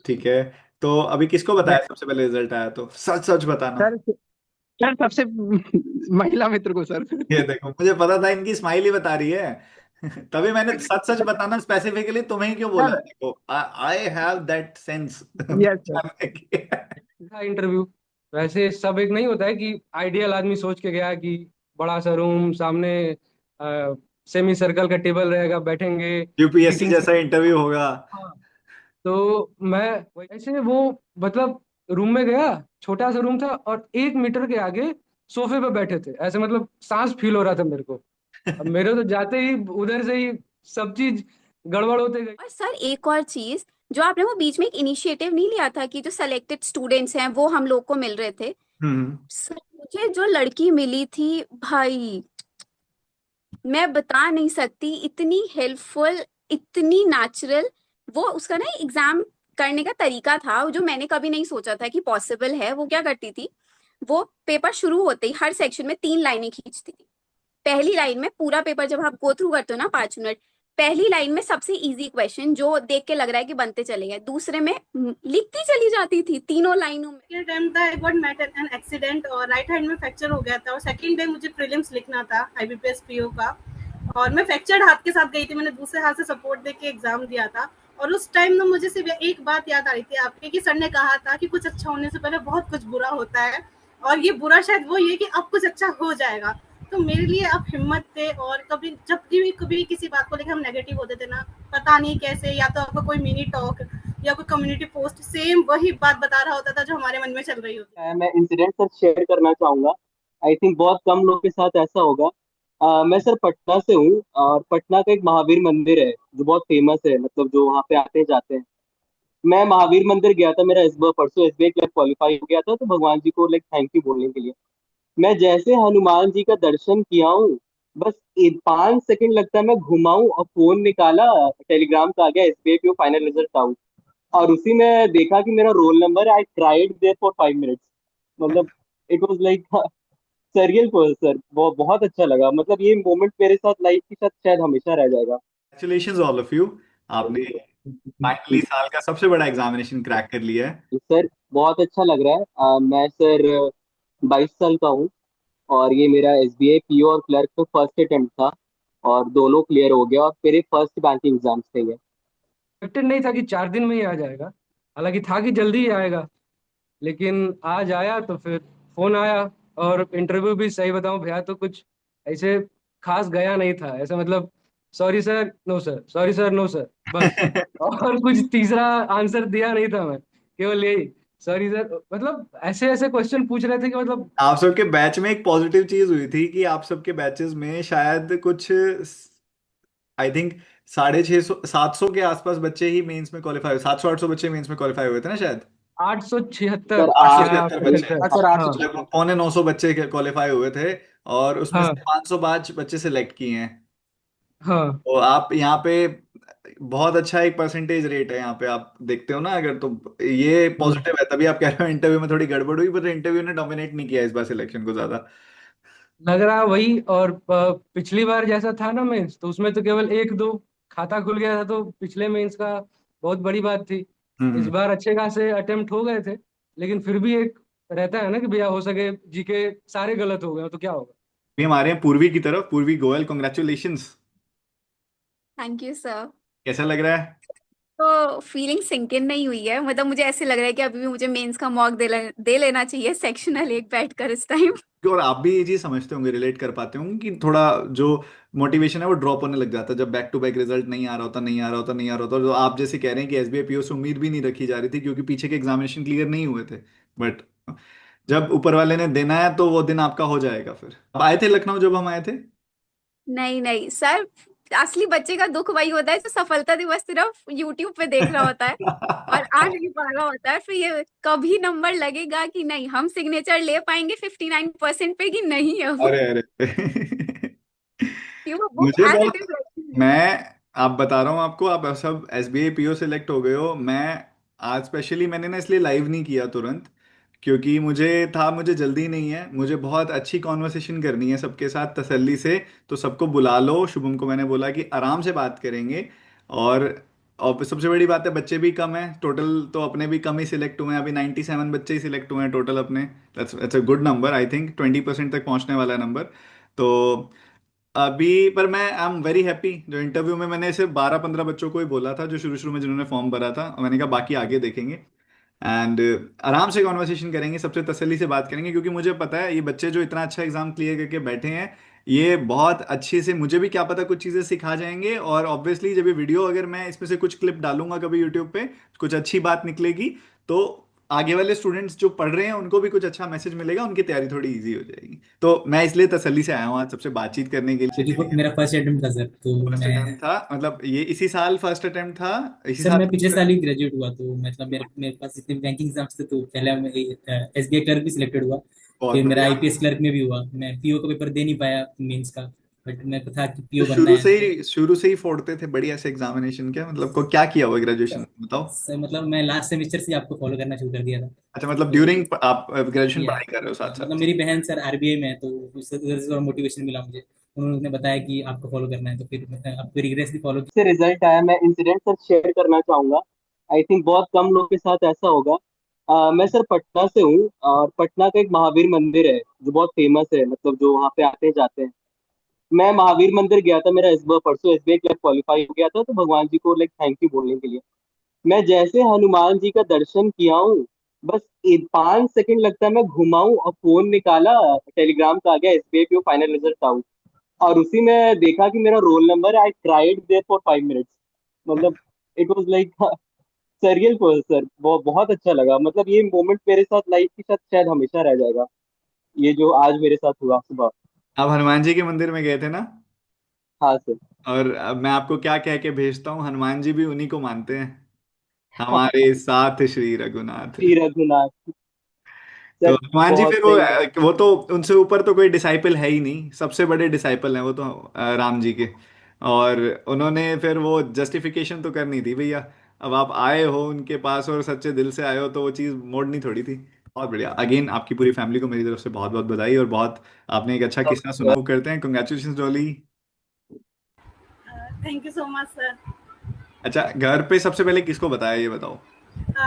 ठीक है। तो अभी किसको बताया मैं सबसे पहले रिजल्ट आया? तो सच सच बताना। सर सर सबसे महिला मित्र को सर। ये देखो, मुझे पता था इनकी स्माइल ही बता रही है। तभी मैंने सच सच बताना स्पेसिफिकली तुम्हें ही क्यों बोला। सर देखो, I have that sense yes sir. पहचानने की। था इंटरव्यू। वैसे सब एक नहीं होता है कि आइडियल आदमी सोच के गया कि बड़ा सा रूम सामने, सेमी सर्कल का टेबल रहेगा, बैठेंगे यूपीएससी सीटिंग से। जैसा इंटरव्यू होगा। हाँ। तो मैं वैसे वो मतलब रूम में गया, छोटा सा रूम था और 1 मीटर के आगे सोफे पे बैठे थे, ऐसे मतलब सांस फील हो रहा था मेरे को। अब मेरे तो जाते ही उधर से ही सब चीज गड़बड़ होते गई। और सर एक और चीज, जो आपने वो बीच में एक इनिशिएटिव नहीं लिया था कि जो सेलेक्टेड स्टूडेंट्स हैं वो हम लोग को मिल रहे थे। हम्म। सर मुझे जो लड़की मिली थी भाई, मैं बता नहीं सकती, इतनी हेल्पफुल, इतनी नेचुरल। वो उसका ना एग्जाम करने का तरीका था जो मैंने कभी नहीं सोचा था कि पॉसिबल है। वो क्या करती थी, वो पेपर शुरू होते ही हर सेक्शन में 3 लाइनें खींचती थी। पहली लाइन में पूरा पेपर जब आप गो थ्रू करते हो ना 5 मिनट, पहली लाइन में सबसे इजी क्वेश्चन जो देख के लग रहा है कि बनते चले गए, दूसरे में लिखती चली जाती थी तीनों लाइनों में। सेकेंड टाइम था, I got met an accident और राइट हैंड में फ्रैक्चर हो गया था, और सेकंड डे मुझे प्रीलिम्स लिखना था आईबीपीएस पीओ का। और मैं फ्रैक्चर्ड हाथ के साथ गई थी, मैंने दूसरे हाथ से सपोर्ट दे के एग्जाम दिया था। और उस टाइम ना मुझे सिर्फ एक बात याद आ रही थी आपके, कि सर ने कहा था कि कुछ अच्छा होने से पहले बहुत कुछ बुरा होता है, और ये बुरा शायद वो ये कि अब कुछ अच्छा हो जाएगा। तो मेरे लिए आप हिम्मत थे, और कभी जब भी कभी किसी बात को लेकर हम नेगेटिव होते थे ना, पता नहीं कैसे, या तो आपका कोई मिनी टॉक या कोई कम्युनिटी पोस्ट सेम वही बात बता रहा होता था जो हमारे मन में चल रही होती। मैं इंसिडेंट सर शेयर करना चाहूंगा। आई थिंक बहुत कम लोग के साथ ऐसा होगा। मैं सर पटना से हूँ, और पटना का एक महावीर मंदिर है जो बहुत फेमस है, मतलब जो वहाँ पे आते जाते हैं। मैं महावीर मंदिर गया था, मेरा इस बार परसों एसबीआई क्लर्क क्वालिफाई हो गया था, तो भगवान जी को लाइक थैंक यू बोलने के लिए मैं जैसे हनुमान जी का दर्शन किया हूँ, बस 5 सेकंड लगता है मैं घुमाऊं और फोन निकाला, टेलीग्राम का आ गया SBI PO final result out. और उसी में देखा कि मेरा रोल नंबर है। I cried there for 5 minutes. मतलब it was like surreal for sir, वो बहुत अच्छा लगा। मतलब ये मोमेंट मेरे साथ लाइफ के साथ शायद हमेशा रह जाएगा। Congratulation all of you. आपने फाइनली साल का सबसे बड़ा एग्जामिनेशन क्रैक कर लिया है। सर बहुत अच्छा लग रहा है। मैं सर 22 साल का हूँ, और ये मेरा एसबीआई पीओ और क्लर्क का फर्स्ट अटेम्प्ट था, और दोनों क्लियर हो गया, और मेरे फर्स्ट बैंकिंग एग्जाम्स थे ये। एक्सपेक्टेड नहीं था कि 4 दिन में ही आ जाएगा, हालांकि था कि जल्दी ही आएगा, लेकिन आज आया तो फिर फोन आया। और इंटरव्यू भी सही बताऊं भैया तो कुछ ऐसे खास गया नहीं था, ऐसा मतलब sorry sir no sir, sorry sir no sir, बस। और कुछ तीसरा आंसर दिया नहीं था मैं, केवल यही सॉरी सर। मतलब ऐसे ऐसे क्वेश्चन पूछ रहे थे कि मतलब आप सबके बैच में एक पॉजिटिव चीज हुई थी कि आप सबके बैचेस में शायद कुछ, आई थिंक, 650 700 के आसपास बच्चे ही मेंस में क्वालिफाई हुए। 700 800 बच्चे मेंस में क्वालिफाई हुए थे ना शायद। 876 सर आठ सौ आठ या छिहत्तर बच्चे, पचहत्तर। हाँ सर, आठ सौ हाँ लगभग छिहत्तर 950 बच्चे क्वालिफाई हुए थे। और उसमें हाँ से 500 बैच बच्चे सिलेक्ट किए हैं। हाँ। तो आप यहाँ पे बहुत अच्छा एक परसेंटेज रेट है यहाँ पे, आप देखते हो ना अगर, तो ये हम्म। पॉजिटिव है। तभी आप कह रहे हो इंटरव्यू में थोड़ी गड़बड़ हुई, पर इंटरव्यू ने डोमिनेट नहीं किया इस बार सिलेक्शन को ज्यादा। लग रहा वही। और पिछली बार जैसा था ना मेंस, तो उसमें तो केवल एक दो खाता खुल गया था, तो पिछले मेंस का बहुत बड़ी बात थी। इस हम्म। बार अच्छे खासे अटेम्प्ट हो गए थे, लेकिन फिर भी एक रहता है ना कि भैया हो सके जीके सारे गलत हो गए तो क्या होगा। ये हमारे यहाँ पूर्वी की तरफ, पूर्वी Goyal, congratulations. Thank you sir. कैसा लग रहा है? तो फीलिंग सिंक इन नहीं हुई है, मतलब मुझे ऐसे लग रहा है कि अभी भी मुझे मेंस का मॉक दे लेना चाहिए सेक्शनल एक बैठ कर इस टाइम। और आप भी ये चीज समझते होंगे, रिलेट कर पाते होंगे कि थोड़ा जो मोटिवेशन है वो ड्रॉप होने लग जाता है जब बैक टू बैक रिजल्ट नहीं आ रहा होता, नहीं आ रहा होता, नहीं आ रहा होता। जो आप जैसे कह रहे हैं कि एसबीआई पीओ से उम्मीद भी नहीं रखी जा रही थी क्योंकि पीछे के एग्जामिनेशन क्लियर नहीं हुए थे। बट जब ऊपर वाले ने देना है तो वो दिन आपका हो जाएगा। फिर आप आए थे लखनऊ जब हम आए थे। नहीं नहीं सर, असली बच्चे का दुख वही होता है जो सफलता दिवस सिर्फ यूट्यूब पे देख रहा होता है और आ नहीं पा रहा होता है। फिर ये कभी नंबर लगेगा कि नहीं, हम सिग्नेचर ले पाएंगे 59% पे कि नहीं है वो। अरे अरे कि वो बुक मुझे एज बहुत, इट इज रखी है। मैं, आप बता रहा हूँ आपको, आप सब एसबीआई पीओ सेलेक्ट हो गए हो। मैं आज स्पेशली मैंने ना इसलिए लाइव नहीं किया तुरंत, क्योंकि मुझे था, मुझे जल्दी नहीं है, मुझे बहुत अच्छी कॉन्वर्सेशन करनी है सबके साथ तसल्ली से। तो सबको बुला लो, शुभम को मैंने बोला कि आराम से बात करेंगे। और और सबसे बड़ी बात है बच्चे भी कम हैं टोटल, तो अपने भी कम ही सिलेक्ट हुए हैं, अभी 97 बच्चे ही सिलेक्ट हुए हैं टोटल अपने। That's a good number, I think 20% तक पहुंचने वाला है नंबर। तो अभी पर मैं आई एम वेरी हैप्पी, जो इंटरव्यू में मैंने सिर्फ 12-15 बच्चों को ही बोला था जो शुरू शुरू में जिन्होंने फॉर्म भरा था, और मैंने कहा बाकी आगे देखेंगे। एंड आराम से कॉन्वर्सेशन करेंगे, सबसे तसल्ली से बात करेंगे, क्योंकि मुझे पता है ये बच्चे जो इतना अच्छा एग्जाम क्लियर करके बैठे हैं, ये बहुत अच्छे से, मुझे भी क्या पता कुछ चीज़ें सिखा जाएंगे। और ऑब्वियसली जब ये वीडियो, अगर मैं इसमें से कुछ क्लिप डालूंगा कभी यूट्यूब पे, कुछ अच्छी बात निकलेगी, तो आगे वाले स्टूडेंट्स जो पढ़ रहे हैं उनको भी कुछ अच्छा मैसेज मिलेगा, उनकी तैयारी थोड़ी इजी हो जाएगी। तो मैं इसलिए तसल्ली से आया हूँ आज सबसे बातचीत करने के क्योंकि लिए। मेरा फर्स्ट अटेम्प्ट था सर, तो फर्स्ट मैं अटेम्प्ट था, मतलब ये इसी साल फर्स्ट अटेम्प्ट था, इसी सर साल मैं पिछले first साल ही attempt? ग्रेजुएट हुआ, तो मतलब मेरे पास इतने बैंकिंग एग्जाम्स थे, तो पहले मैं एसबीआई क्लर्क भी सिलेक्टेड हुआ, बहुत फिर मेरा बढ़िया। आईपीएस क्लर्क में भी हुआ। मैं पीओ का पेपर दे नहीं पाया मेंस का, बट मेरे को था कि तो पीओ बनना है। शुरू से ही फोड़ते थे बढ़िया से एग्जामिनेशन, क्या मतलब को क्या किया हुआ ग्रेजुएशन बताओ। सर मतलब मैं लास्ट सेमेस्टर से आपको फॉलो करना शुरू कर दिया था। अच्छा, मतलब तो ड्यूरिंग आप ग्रेजुएशन या पढ़ाई कर रहे हो साथ मतलब साथ। मेरी बहन सर आरबीआई में है, तो उससे उधर से थोड़ा मोटिवेशन मिला मुझे। उन्होंने बताया कि आपको फॉलो करना है, तो फिर आपको रिग्रेसली फॉलो से रिजल्ट आया, मैं इंसिडेंट सर शेयर करना चाहूंगा। आई थिंक बहुत कम लोग के साथ ऐसा होगा। मैं सर पटना से हूँ, और पटना का एक महावीर मंदिर है जो बहुत फेमस है, मतलब जो वहाँ पे आते जाते हैं। मैं महावीर मंदिर गया था, मेरा इस बार परसों एसबीआई क्लर्क क्वालिफाई हो गया था, तो भगवान जी को लाइक थैंक यू बोलने के लिए मैं जैसे हनुमान जी का दर्शन किया हूँ, बस 5 सेकंड लगता है मैं घुमाऊं और फोन निकाला, टेलीग्राम का आ गया SBI PO final result out. और उसी में देखा कि मेरा roll number, I tried there for 5 minutes. मतलब it was like surreal for sir, बहुत अच्छा लगा। मतलब ये मोमेंट मेरे साथ लाइफ के साथ शायद हमेशा रह जाएगा, ये जो आज मेरे साथ हुआ सुबह। आप हनुमान जी के मंदिर में गए थे ना, हाँ सर। और अब मैं आपको क्या कह के भेजता हूँ, हनुमान जी भी उन्हीं को मानते हैं, हमारे साथ श्री रघुनाथ। श्री रघुनाथ। तो सर हनुमान जी बहुत फिर सही बात। वो तो उनसे ऊपर तो कोई डिसाइपल है ही नहीं, सबसे बड़े डिसाइपल हैं वो तो राम जी के। और उन्होंने फिर वो जस्टिफिकेशन तो करनी थी भैया, अब आप आए हो उनके पास और सच्चे दिल से आए हो, तो वो चीज़ मोड़नी थोड़ी थी। बहुत बढ़िया, अगेन आपकी पूरी फैमिली को मेरी तरफ से बहुत बहुत बधाई, और बहुत आपने एक अच्छा किस्सा सुना, वो करते हैं, congratulation Dolly. Thank you so much sir. अच्छा, घर पे सबसे पहले किसको बताया ये बताओ।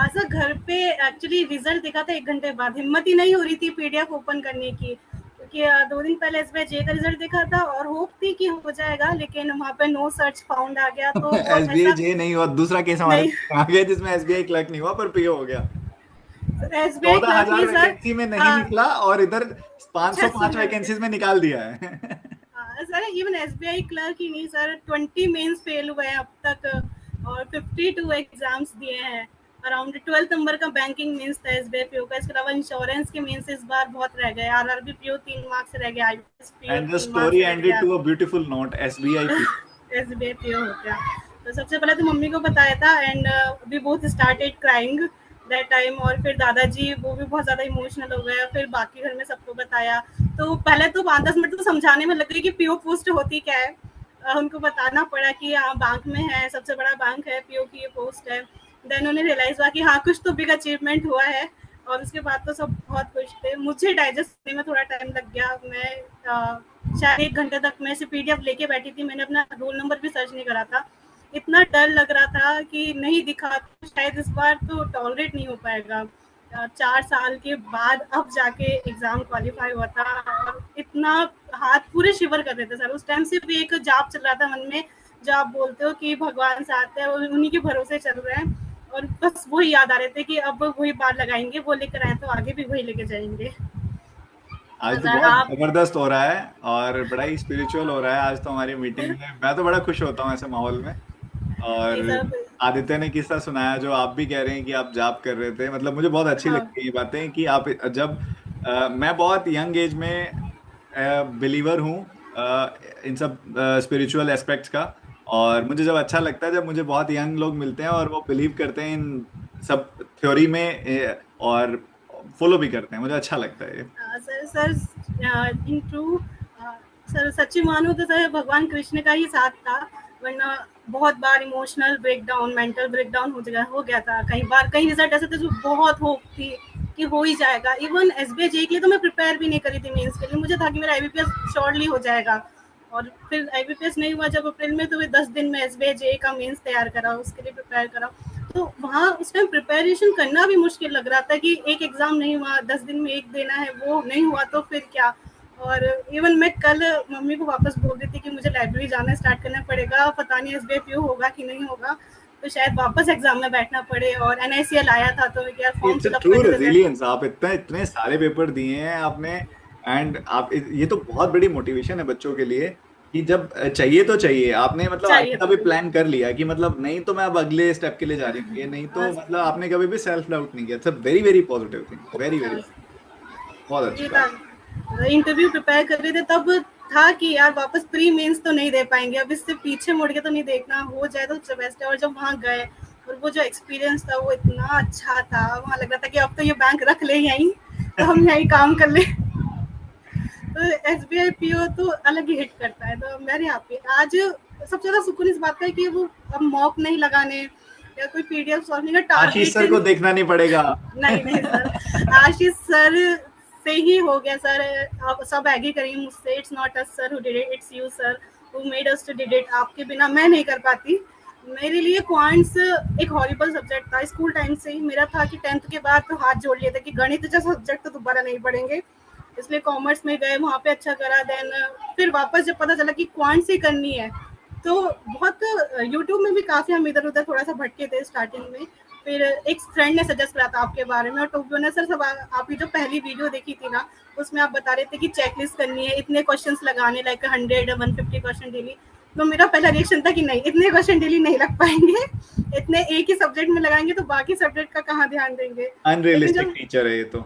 सर घर पे एक्चुअली रिजल्ट देखा था 1 घंटे बाद, हिम्मत ही नहीं हो रही थी पीडीएफ ओपन करने की, क्योंकि 2 दिन पहले एसबीआई जे का रिजल्ट देखा था और होप थी कि हो जाएगा, लेकिन वहाँ पे नो सर्च फाउंड आ गया, तो और एसबीआई ऐसा जे नहीं हुआ, दूसरा केस हमारे नहीं। आ गया जिसमें एसबीआई क्लर्क नहीं हुआ पर पीओ हो गया। एसबीआई चौदह क्लर्क हजार नहीं सर। वैकेंसी में नहीं निकला, और इधर 505 600 में। वैकेंसीज में निकाल दिया है। सर इवन एसबीआई क्लर्क ही नहीं सर, 20 मेंस फेल हुए हैं अब तक, और 52 एग्जाम्स दिए हैं। अराउंड 12 नंबर का बैंकिंग मेंस था एसबीआई पीओ का, इसके अलावा इंश्योरेंस के मेंस इस बार बहुत रह गए, आरआरबी पीओ 3 मार्क्स से रह गया, IPS PO and the 3 marks story से रह एंडेड गया, to a beautiful note, SBI P. SBI PO हो गया। तो सबसे पहले तो मम्मी को बताया था, and we both started crying that time, और फिर दादाजी वो भी बहुत ज़्यादा इमोशनल हो गए, फिर बाकी घर में सबको बताया। तो पहले तो 5-10 मिनट तो समझाने में लग गई कि पीओ पोस्ट होती क्या है। उनको बताना पड़ा कि हाँ बैंक में है, सबसे बड़ा बैंक है, पीओ की ये पोस्ट है। देन उन्हें रियलाइज हुआ कि हाँ कुछ तो बिग अचीवमेंट हुआ है, और उसके बाद तो सब बहुत खुश थे। मुझे डाइजेस्ट करने में थोड़ा टाइम लग गया, मैं शायद 1 घंटे तक मैं सिर्फ पीडीएफ लेके बैठी थी, मैंने अपना रोल नंबर भी सर्च नहीं करा था। इतना डर लग रहा था कि नहीं दिखा तो शायद इस बार तो टॉलरेट नहीं हो पाएगा। 4 साल के बाद अब जाके एग्जाम क्वालिफाई हुआ था, और इतना हाथ पूरे शिवर कर रहे थे सर। उस टाइम सिर्फ एक जाप चल रहा था मन में, जो आप बोलते हो कि भगवान साथ है, और उन्हीं के भरोसे चल रहे हैं, और बस वही याद आ रहे थे कि अब वही बार लगाएंगे, वो लेकर आए तो आगे भी वही लेके जाएंगे। आज तो सर बहुत आप जबरदस्त हो रहा है और बड़ा ही स्पिरिचुअल हो रहा है आज तो हमारी मीटिंग में, मैं तो बड़ा खुश होता हूँ ऐसे माहौल में। और नहीं सर। आदित्य ने किस्सा सुनाया जो आप भी कह रहे हैं कि आप जाप कर रहे थे, मतलब मुझे बहुत अच्छी हाँ लगती है ये बातें कि आप जब मैं बहुत यंग एज में बिलीवर हूँ इन सब स्पिरिचुअल एस्पेक्ट्स का। और मुझे जब अच्छा लगता है जब मुझे बहुत यंग लोग मिलते हैं और वो बिलीव करते हैं इन सब थ्योरी में, और फॉलो भी करते हैं, मुझे अच्छा लगता है ये। Sir sir in true sir सच्ची मानो तो सर भगवान कृष्ण का ही साथ था, वरना बहुत बार इमोशनल ब्रेकडाउन, मेंटल ब्रेकडाउन हो गया था। कई बार कई रिजल्ट ऐसे थे जो बहुत होप थी कि हो ही जाएगा। इवन एसबीआई जे के लिए तो मैं प्रिपेयर भी नहीं करी थी मेंस के लिए, मुझे था कि मेरा आईबीपीएस शॉर्टली हो जाएगा, और फिर IBPS नहीं हुआ जब अप्रैल में, तो वे 10 दिन में SBI JEE का मेंस तैयार करा, उसके लिए प्रिपेयर करा। तो वहाँ उस टाइम प्रिपरेशन करना भी मुश्किल लग रहा था कि एक एग्जाम नहीं हुआ, 10 दिन में एक देना है, वो नहीं हुआ तो फिर क्या। और इवन मैं कल मम्मी को वापस बोल रही थी कि मुझे लाइब्रेरी जाना स्टार्ट करना पड़ेगा, पता नहीं SBI PO होगा कि नहीं होगा, तो शायद वापस एग्जाम में बैठना पड़े। और NICL आया था तो यार form it's a fill up true करने थे। रेजिलियंस। आप इतने इतने सारे पेपर दिए हैं आपने, एंड आप ये तो बहुत बड़ी मोटिवेशन है बच्चों के लिए कि जब चाहिए तो चाहिए। आपने मतलब चाहिए आगे का तो भी चाहिए। प्लान कर लिया कि मतलब नहीं तो मैं अब अगले स्टेप के लिए जा रही हूँ, ये नहीं तो हाँ, मतलब आपने कभी भी सेल्फ डाउट नहीं किया। It's a very very positive thing, very very, हाँ, बहुत ये अच्छी था। बात। इंटरव्यू प्रिपेयर कर रहे थे तब था कि यार वापस प्री मेंस तो नहीं दे पाएंगे, अब इससे पीछे मुड़ के तो नहीं देखना, हो जाए तो बेस्ट है। और जब वहाँ गए और वो जो एक्सपीरियंस था वो इतना अच्छा था, वहाँ लग रहा था कि अब तो ये बैंक रख ले यहीं, तो हम यहीं काम कर ले। तो SBI PO तो अलग ही हिट करता है, तो मैं यहाँ पे आज सबसे ज्यादा सुकून इस बात का है कि वो अब मॉक नहीं लगाने या कोई PDF सॉल्विंग का आशीष टारगेट सर को देखना नहीं पड़ेगा। नहीं नहीं सर, आशीष सर से ही हो गया सर। आप सब एग्री करेंगे मुझसे, it's not us sir who did it, it's you sir who made us to did it. आपके बिना मैं नहीं कर पाती। मेरे लिए क्वांट्स एक हॉरिबल सब्जेक्ट था, स्कूल टाइम से ही मेरा था कि 10th के बाद तो हाथ जोड़ लिया था कि गणित जैसा सब्जेक्ट तो दोबारा नहीं पढ़ेंगे, इसलिए कॉमर्स में गए, वहाँ पे अच्छा करा। देन फिर वापस जब पता चला कि क्वांट्स ही करनी है, तो बहुत यूट्यूब में भी काफ़ी हम इधर उधर थोड़ा सा भटके थे स्टार्टिंग में। फिर एक फ्रेंड ने सजेस्ट करा था आपके बारे में, और टू बी ऑनेस्ट सर, सब आपकी जो पहली वीडियो देखी थी ना, उसमें आप बता रहे थे कि चेकलिस्ट करनी है, इतने क्वेश्चंस लगाने, लाइक 100-150 क्वेश्चन डेली। तो मेरा पहला रिएक्शन था कि नहीं, इतने क्वेश्चन डेली नहीं लग पाएंगे, इतने एक ही सब्जेक्ट में लगाएंगे तो बाकी सब्जेक्ट का कहाँ ध्यान देंगे। लेकिन अनरियलिस्टिक जब टीचर है ये तो।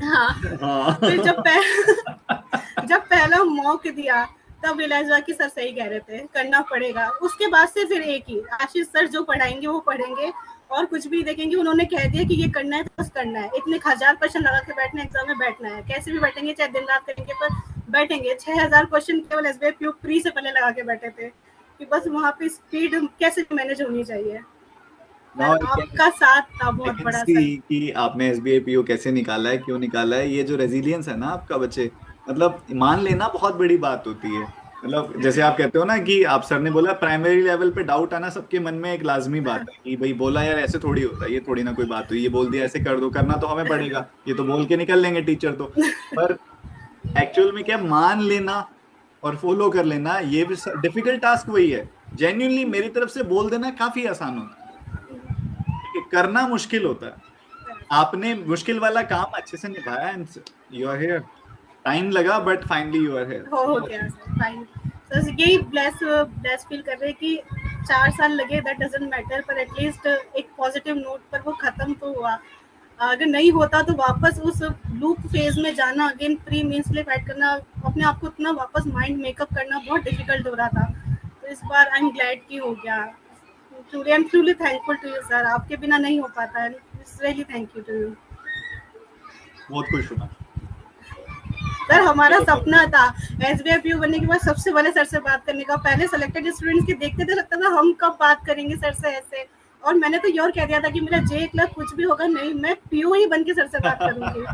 हाँ, फिर जब हाँ। जब पहला मॉक दिया तब रियलाइज हुआ कि सर सही कह रहे थे, करना पड़ेगा। उसके बाद से फिर एक ही, आशीष सर जो पढ़ाएंगे वो पढ़ेंगे, और कुछ भी देखेंगे। उन्होंने कह दिया कि ये करना है तो बस करना है, इतने 1000 क्वेश्चन लगा के बैठना है, एग्जाम में बैठना है, कैसे भी बैठेंगे, चाहे दिन रात करेंगे पर बैठेंगे। 6000 क्वेश्चन केवल SBI PO प्री से पहले लगा के बैठे थे कि बस वहाँ पे स्पीड कैसे मैनेज होनी चाहिए। नाउ सर आपका साथ था आई बहुत कैन बड़ा सी सर। कि आपने SBI PO कैसे निकाला है, क्यों निकाला है। ये जो रेजिलियंस है ना आपका बच्चे, मतलब मान लेना बहुत बड़ी बात होती है। मतलब जैसे आप कहते हो ना कि आप सर ने बोला प्राइमरी लेवल पे डाउट आना सबके मन में एक लाजमी बात है कि भाई बोला यार ऐसे थोड़ी होता है, ये थोड़ी ना कोई बात हुई, ये बोल दिया ऐसे कर दो, करना तो हमें पड़ेगा, ये तो बोल के निकल लेंगे टीचर तो। पर एक्चुअल में क्या, मान लेना और फॉलो कर लेना, ये भी डिफिकल्ट टास्क वही है। जेन्युइनली मेरी तरफ से बोल देना काफी आसान होता है, ठीक है, करना मुश्किल होता है। आपने मुश्किल वाला काम अच्छे से निभाया and you are here. Time लगा but finally you are here. हो गया सर, फाइन। सर यही ब्लेस ब्लेस फील कर रहे हैं कि 4 साल लगे, दैट डजंट मैटर, पर एटलीस्ट एक पॉजिटिव नोट पर वो खत्म तो हुआ। अगर नहीं होता तो वापस उस लूप फेज में जाना, अगेन प्री मेंस लिए फाइट करना, अपने आप को इतना वापस माइंड मेकअप करना बहुत डिफिकल्ट हो रहा था। तो इस बार आई एम ग्लैड कि हो गया। Truly I am truly thankful to you sir, आपके बिना नहीं हो पाता है। Really thank you to you बहुत खुश हुआ। सर। हमारा सपना था SBI PO बनने के बाद सबसे पहले सर से बात करने का। पहले सेलेक्टेड स्टूडेंट्स के देखते थे, लगता था हम कब बात करेंगे सर से ऐसे। और मैंने तो योर कह दिया था कि मेरा JEE क्लर्क कुछ भी होगा नहीं, मैं PO ही बन के सर से बात करूंगी।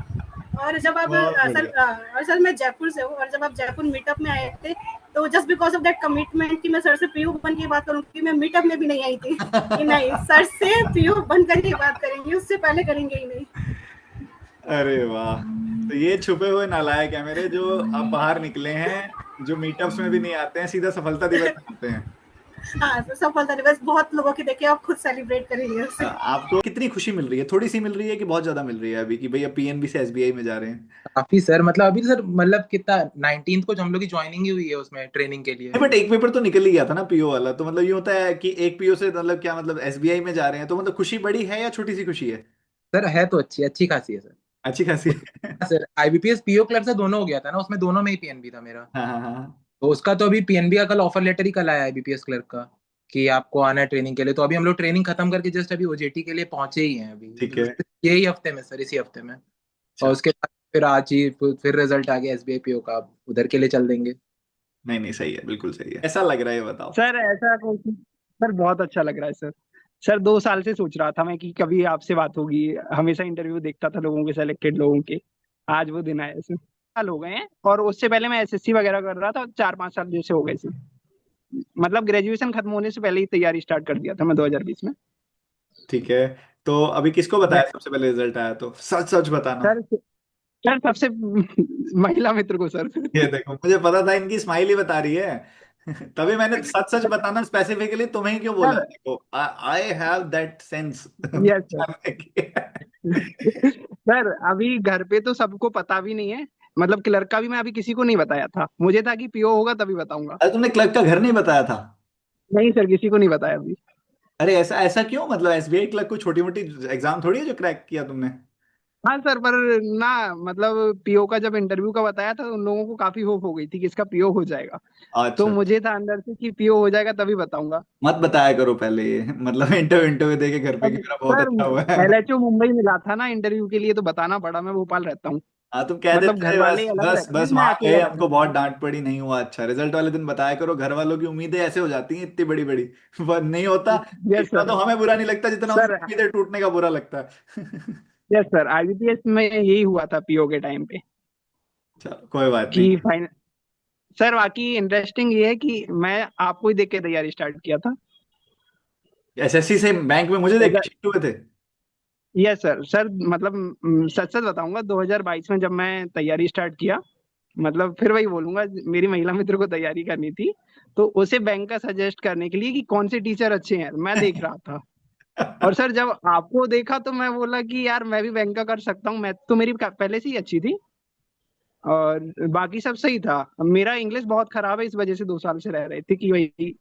और जब आप बहुत सर बढ़िया। और सर मैं जयपुर से हूँ, और जब आप जयपुर मीटअप में आए थे तो just because of that commitment कि मैं सर से PO बन के बात करूंगी, मैं मीटअप में भी नहीं आई थी कि नहीं सर से PO बन करके बात करेंगे, उससे पहले करेंगे ही नहीं। अरे वाह, तो ये छुपे हुए नालायक है मेरे, जो अब बाहर निकले हैं, जो मीटअप्स में भी नहीं आते हैं, सीधा सफलता दिवस मनाते हैं। हाँ, तो सफलता दिवस बहुत लोगों की देखे, आप खुद सेलिब्रेट करेंगे उसे। आपको कितनी खुशी मिल रही है? थोड़ी सी मिल रही है कि बहुत ज्यादा मिल रही है अभी कि भाई अब PNB से SBI में जा रहे हैं? काफी सर, मतलब अभी तो सर, मतलब कितना 19th को जो हम लोग की ज्वाइनिंग ही हुई है उसमें ट्रेनिंग के लिए। नहीं बट एक पेपर तो निकल ही गया था ना PO वाला, तो मतलब ये होता है कि एक PO से मतलब क्या, मतलब SBI में जा रहे हैं, तो मतलब खुशी बड़ी है या छोटी सी खुशी है? सर है तो अच्छी अच्छी खासी है सर। अच्छी खासी है। हाँ सर, IBPS PO क्लर्क से दोनों हो गया था ना, उसमें दोनों में ही PNB था मेरा। हाँ हाँ हाँ। तो उसका तो अभी PNB का कल ऑफर लेटर ही कल आया IBPS क्लर्क का कि आपको आना है ट्रेनिंग के लिए। तो अभी हम लोग ट्रेनिंग खत्म करके जस्ट अभी OJT के लिए पहुंचे ही हैं अभी, ठीक है। यही हफ्ते में सर, इसी हफ्ते में। और अच्छा। उसके बाद फिर आज ही फिर रिजल्ट आ गया SBI PO का, अब उधर के लिए चल देंगे। नहीं नहीं, सही है, बिल्कुल सही है। ऐसा लग रहा है, ये बताओ। सर ऐसा कुछ, सर बहुत अच्छा लग रहा है सर। सर 2 साल से सोच रहा था मैं कि कभी आपसे बात होगी, हमेशा इंटरव्यू देखता था लोगों के, सेलेक्टेड लोगों के। आज वो दिन आया सर। साल हो गए हैं, और उससे पहले मैं एसएससी वगैरह कर रहा था, 4-5 साल जैसे हो गए थे। मतलब ग्रेजुएशन खत्म होने से पहले ही तैयारी स्टार्ट कर दिया था मैं 2020 में। ठीक है। तो अभी किसको बताया मैं सबसे पहले रिजल्ट आया तो? सच सच बताना। सर सर सबसे महिला मित्र को सर। ये देखो, मुझे पता था इनकी स्माइल ही बता रही है। तभी मैंने सच सच बताना स्पेसिफिकली तुम्हें ही क्यों बोला है। सर देखो, I have that sense yes sir. पहचानने की। सर अभी घर पे तो सबको पता भी नहीं है, मतलब क्लर्क का भी मैं अभी किसी को नहीं बताया था, मुझे था कि पीओ होगा तभी बताऊंगा। अरे तुमने क्लर्क का घर नहीं बताया था? नहीं सर, किसी को नहीं बताया अभी। अरे ऐसा ऐसा क्यों? मतलब एसबीआई क्लर्क कोई छोटी मोटी एग्जाम थोड़ी है जो क्रैक किया तुमने। हाँ सर, पर ना मतलब पीओ का जब इंटरव्यू का बताया था तो उन लोगों को काफी होप हो गई थी कि इसका पीओ हो जाएगा। तो अच्छा। मुझे था अंदर से कि पीओ हो जाएगा तभी बताऊंगा। मत बताया करो पहले ये, मतलब इंटरव्यू इंटरव्यू दे के घर पे कि अब मेरा बहुत सर अच्छा हुआ है। एलएचओ मुंबई मिला था ना इंटरव्यू के लिए, तो बताना पड़ा, मैं भोपाल रहता हूँ। हाँ तुम कह मतलब घर देते वाले बस अलग बस रहते हैं, बस मैं वहां अकेला गए, रहता हमको हूँ। बहुत डांट पड़ी, नहीं हुआ अच्छा रिजल्ट वाले दिन बताया करो। घर वालों की उम्मीदें ऐसे हो जाती हैं इतनी बड़ी बड़ी, पर नहीं होता। यस इतना सर। तो हमें बुरा नहीं लगता जितना उनकी सर उम्मीदें टूटने का बुरा लगता है। यस सर, आईबीपीएस में यही हुआ था पीओ के टाइम पे चलो कोई बात नहीं। कि फाइन। सर बाकी इंटरेस्टिंग ये है कि मैं आपको ही देख के तैयारी स्टार्ट किया था। एसएससी से बैंक में मुझे देख के शिफ्ट हुए थे? Yes sir. सर मतलब सच सच बताऊंगा, 2022 में जब मैं तैयारी स्टार्ट किया, मतलब फिर वही बोलूंगा, मेरी महिला मित्र को तैयारी करनी थी, तो उसे बैंक का सजेस्ट करने के लिए कि कौन से टीचर अच्छे हैं मैं देख रहा था। और सर जब आपको देखा तो मैं बोला कि यार मैं भी बैंक का कर सकता हूँ, मैं तो मेरी पहले से ही अच्छी थी और बाकी सब सही था। मेरा इंग्लिश बहुत खराब है, इस वजह से 2 साल से रह रहे थे कि वही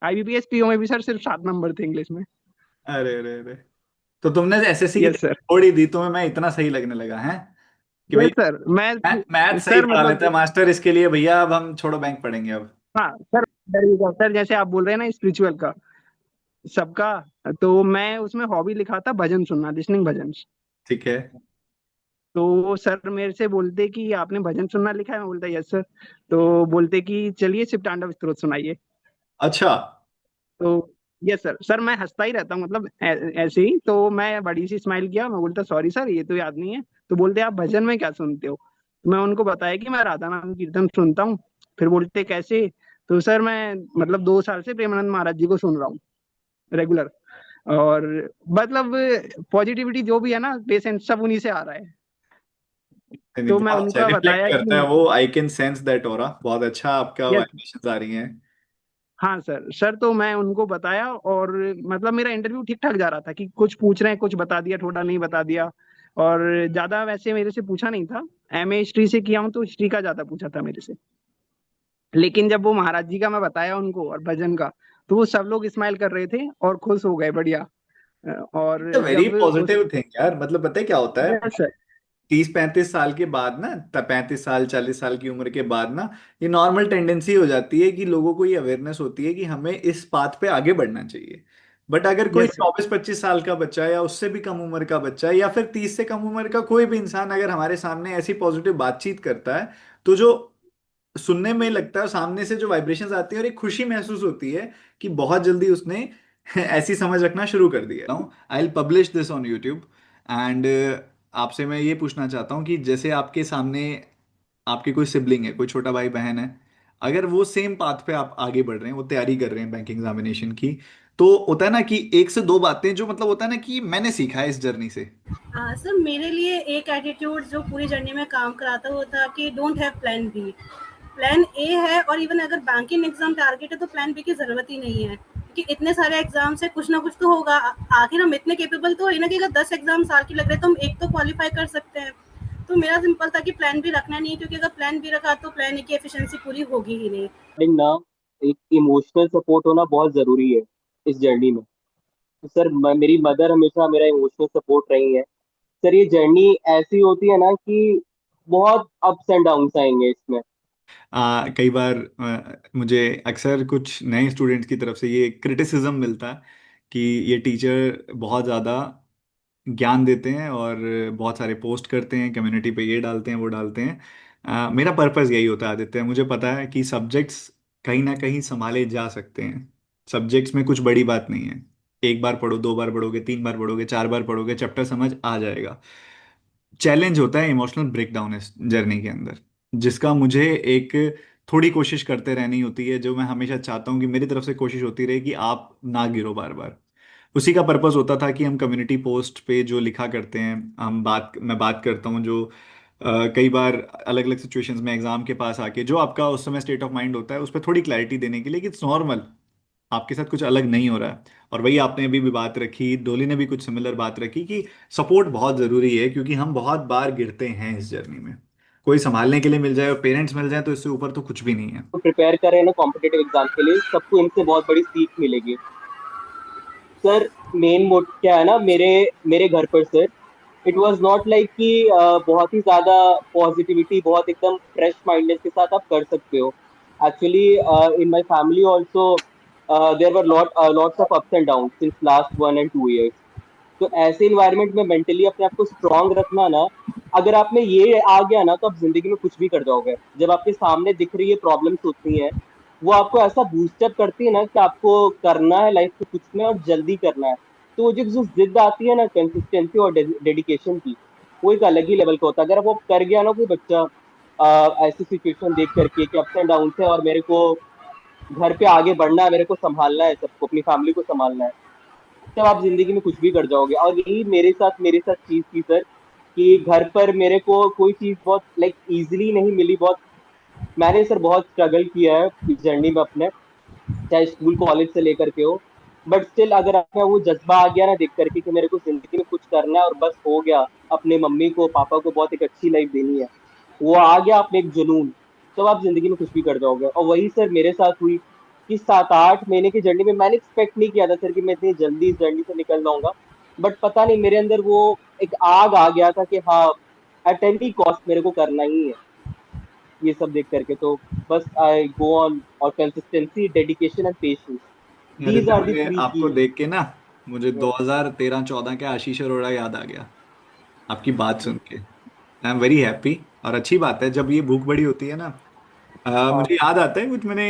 आईबीपीएस पीओ में भी सर सिर्फ 7 नंबर थे इंग्लिश में। अरे अरे अरे। तो तुमने एसएससी की यस तैयारी सर। छोड़ ही दी, तुम्हें मैं इतना सही लगने लगा है कि भाई यस सर। मैं मैथ सही सर पढ़ा लेता है मतलब मास्टर, इसके लिए भैया अब हम छोड़ो बैंक पढ़ेंगे अब। हाँ सर, सर जैसे आप बोल रहे हैं ना स्पिरिचुअल का सबका, तो मैं उसमें हॉबी लिखा था भजन सुनना, लिसनिंग भजन। ठीक है। तो वो सर मेरे से बोलते कि आपने भजन सुनना लिखा है, मैं बोलता यस सर। तो बोलते कि चलिए शिव तांडव स्तोत्र सुनाइए। अच्छा। तो यस सर। सर मैं हंसता ही रहता हूँ, मतलब ऐसे ही, तो मैं बड़ी सी स्माइल किया, मैं बोलता सॉरी सर ये तो याद नहीं है। तो बोलते आप भजन में क्या सुनते हो? तो मैं उनको बताया कि मैं राधा नाम कीर्तन सुनता हूँ। फिर बोलते कैसे? तो सर मैं मतलब 2 साल से प्रेमानंद महाराज जी को सुन रहा हूँ रेगुलर। और मतलब पॉजिटिविटी जो भी है ना, पेशेंट सब उन्हीं से आ रहा है। नहीं नहीं, तो मैं बहुत अच्छा उनका रिफ्लेक्ट बताया करता है कि वो, I can sense that aura, बहुत अच्छा आपका यस। वाइब्रेशंस आ रही हैं। हाँ सर। सर तो मैं उनको बताया, और मतलब मेरा इंटरव्यू ठीक ठाक जा रहा था कि कुछ पूछ रहे हैं, कुछ बता दिया, थोड़ा नहीं बता दिया। और ज्यादा वैसे मेरे से पूछा नहीं था, एमए हिस्ट्री से किया हूँ तो हिस्ट्री का ज्यादा पूछा था मेरे से। लेकिन जब वो महाराज जी का मैं बताया उनको और भजन का, तो वो सब लोग स्माइल कर रहे थे और खुश हो गए बढ़िया। और वेरी जब उस पॉजिटिव थिंग यार, मतलब पता है क्या होता है? Yes sir. 30-35 साल के बाद ना, 35 साल 40 साल की उम्र के बाद ना, ये नॉर्मल टेंडेंसी हो जाती है कि लोगों को ये अवेयरनेस होती है कि हमें इस पाथ पे आगे बढ़ना चाहिए। बट अगर कोई यस सर। 24-25 साल का बच्चा या उससे भी कम उम्र का बच्चा या फिर 30 से कम उम्र का कोई भी इंसान अगर हमारे सामने ऐसी पॉजिटिव बातचीत करता है, तो जो सुनने में लगता है, सामने से जो वाइब्रेशंस आती है और एक खुशी महसूस होती है कि बहुत जल्दी उसने ऐसी समझ रखना शुरू कर दिया। I will publish this on YouTube. And आपसे मैं ये पूछना चाहता हूँ कि जैसे आपके सामने आपके कोई सिबलिंग है, कोई छोटा भाई बहन है, अगर वो सेम पाथ पे आप आगे बढ़ रहे हैं, वो तैयारी कर रहे हैं बैंक एग्जामिनेशन की, तो होता है ना कि एक से दो बातें जो मतलब होता है ना कि मैंने सीखा है इस जर्नी से। सर मेरे लिए एक एटीट्यूड जो पूरी जर्नी में काम करा था वो था कि don't have plan B. Plan A है, और इवन अगर बैंकिंग एग्जाम टारगेट है तो प्लान बी की ज़रूरत ही नहीं है, क्योंकि इतने सारे एग्जाम्स है, कुछ ना कुछ तो होगा। आखिर हम इतने केपेबल तो है ना कि अगर 10 एग्जाम साल के लग रहे हैं तो हम एक तो क्वालिफाई कर सकते हैं। तो मेरा सिंपल था कि प्लान बी रखना नहीं है, क्योंकि अगर प्लान बी रखा तो प्लान ए की एफिशिएंसी पूरी होगी ही नहीं। ना एक इमोशनल सपोर्ट होना बहुत जरूरी है इस जर्नी में। तो सर मेरी मदर हमेशा मेरा इमोशनल सपोर्ट रही है। सर ये जर्नी ऐसी होती है ना कि बहुत अप्स एंड डाउन्स आएंगे इसमें। कई बार मुझे अक्सर कुछ नए स्टूडेंट्स की तरफ से ये क्रिटिसिज्म मिलता है कि ये टीचर बहुत ज़्यादा ज्ञान देते हैं और बहुत सारे पोस्ट करते हैं कम्युनिटी पे, ये डालते हैं वो डालते हैं। मेरा पर्पस यही होता है आदित्य, मुझे पता है कि सब्जेक्ट्स कहीं ना कहीं संभाले जा सकते हैं। सब्जेक्ट्स में कुछ बड़ी बात नहीं है, एक बार पढ़ो, 2 बार पढ़ोगे, 3 बार पढ़ोगे, 4 बार पढ़ोगे, चैप्टर समझ आ जाएगा। चैलेंज होता है इमोशनल ब्रेकडाउन इस जर्नी के अंदर, जिसका मुझे एक थोड़ी कोशिश करते रहनी होती है, जो मैं हमेशा चाहता हूँ कि मेरी तरफ से कोशिश होती रहे कि आप ना गिरो बार बार। उसी का पर्पस होता था कि हम कम्युनिटी पोस्ट पे जो लिखा करते हैं, मैं बात करता हूँ जो कई बार अलग अलग सिचुएशंस में एग्जाम के पास आके जो आपका उस समय स्टेट ऑफ माइंड होता है उस पर थोड़ी क्लैरिटी देने के लिए कि इट्स नॉर्मल, आपके साथ कुछ अलग नहीं हो रहा है। और वही आपने अभी भी बात रखी, डोली ने भी कुछ सिमिलर बात रखी कि सपोर्ट बहुत ज़रूरी है, क्योंकि हम बहुत बार गिरते हैं इस जर्नी में। कोई संभालने के लिए मिल जाए और पेरेंट्स मिल जाए तो इससे ऊपर तो कुछ भी नहीं है। तो प्रिपेयर कर रहे हैं ना कॉम्पिटेटिव एग्जाम के लिए, सबको इनसे बहुत बड़ी सीख मिलेगी। सर मेन मोट क्या है ना, मेरे मेरे घर पर sir, it was not like कि बहुत ही ज़्यादा पॉजिटिविटी, बहुत एकदम फ्रेश माइंडनेस के साथ आप कर सकते हो। Actually in my family also there were lots of ups and down since last 1 and 2 years। तो ऐसे इन्वायरमेंट में मेंटली अपने आप को स्ट्रांग रखना ना, अगर आप में ये आ गया ना तो आप जिंदगी में कुछ भी कर जाओगे। जब आपके सामने दिख रही है प्रॉब्लम्स होती हैं, वो आपको ऐसा बूस्टअप करती है ना कि आपको करना है लाइफ में कुछ में और जल्दी करना है। तो वो जब जो जिद आती है ना कंसिस्टेंसी और डेडिकेशन की, वो एक अलग ही लेवल का होता है। अगर वो कर गया ना कोई बच्चा ऐसी सिचुएशन देख करके कि अप्स एंड डाउन है और मेरे को घर पे आगे बढ़ना है, मेरे को संभालना है, सबको अपनी फैमिली को संभालना है, तब आप जिंदगी में कुछ भी कर जाओगे। और यही मेरे साथ चीज थी सर, कि घर पर मेरे को कोई चीज बहुत लाइक इजीली नहीं मिली। बहुत मैंने सर बहुत स्ट्रगल किया है इस जर्नी में अपने, चाहे स्कूल कॉलेज से लेकर के हो। बट स्टिल अगर आपने वो जज्बा आ गया ना देख करके कि मेरे को जिंदगी में कुछ करना है और बस हो गया, अपने मम्मी को पापा को बहुत एक अच्छी लाइफ देनी है, वो आ गया आपने एक जुनून, तो आप जिंदगी में कुछ भी कर जाओगे। और वही सर मेरे साथ हुई कि 7-8 महीने की जर्नी में मैंने एक्सपेक्ट नहीं किया था सर कि मैं इतनी जल्दी इस जर्नी से निकल जाऊंगा। बट पता नहीं मेरे अंदर वो एक आग आ गया था कि हाँ, एट एनी कॉस्ट मेरे को करना ही है ये सब देख करके। तो बस आई गो ऑन, और consistency, dedication and patience, these Aditya, are the मुझे थ्री आपको कीज। देख के ना, मुझे 2013-14 के आशीष अरोड़ा याद आ गया आपकी बात सुन के। I am very happy. और अच्छी बात है जब ये भूख बड़ी होती है ना। हाँ मुझे याद आता है कुछ मैंने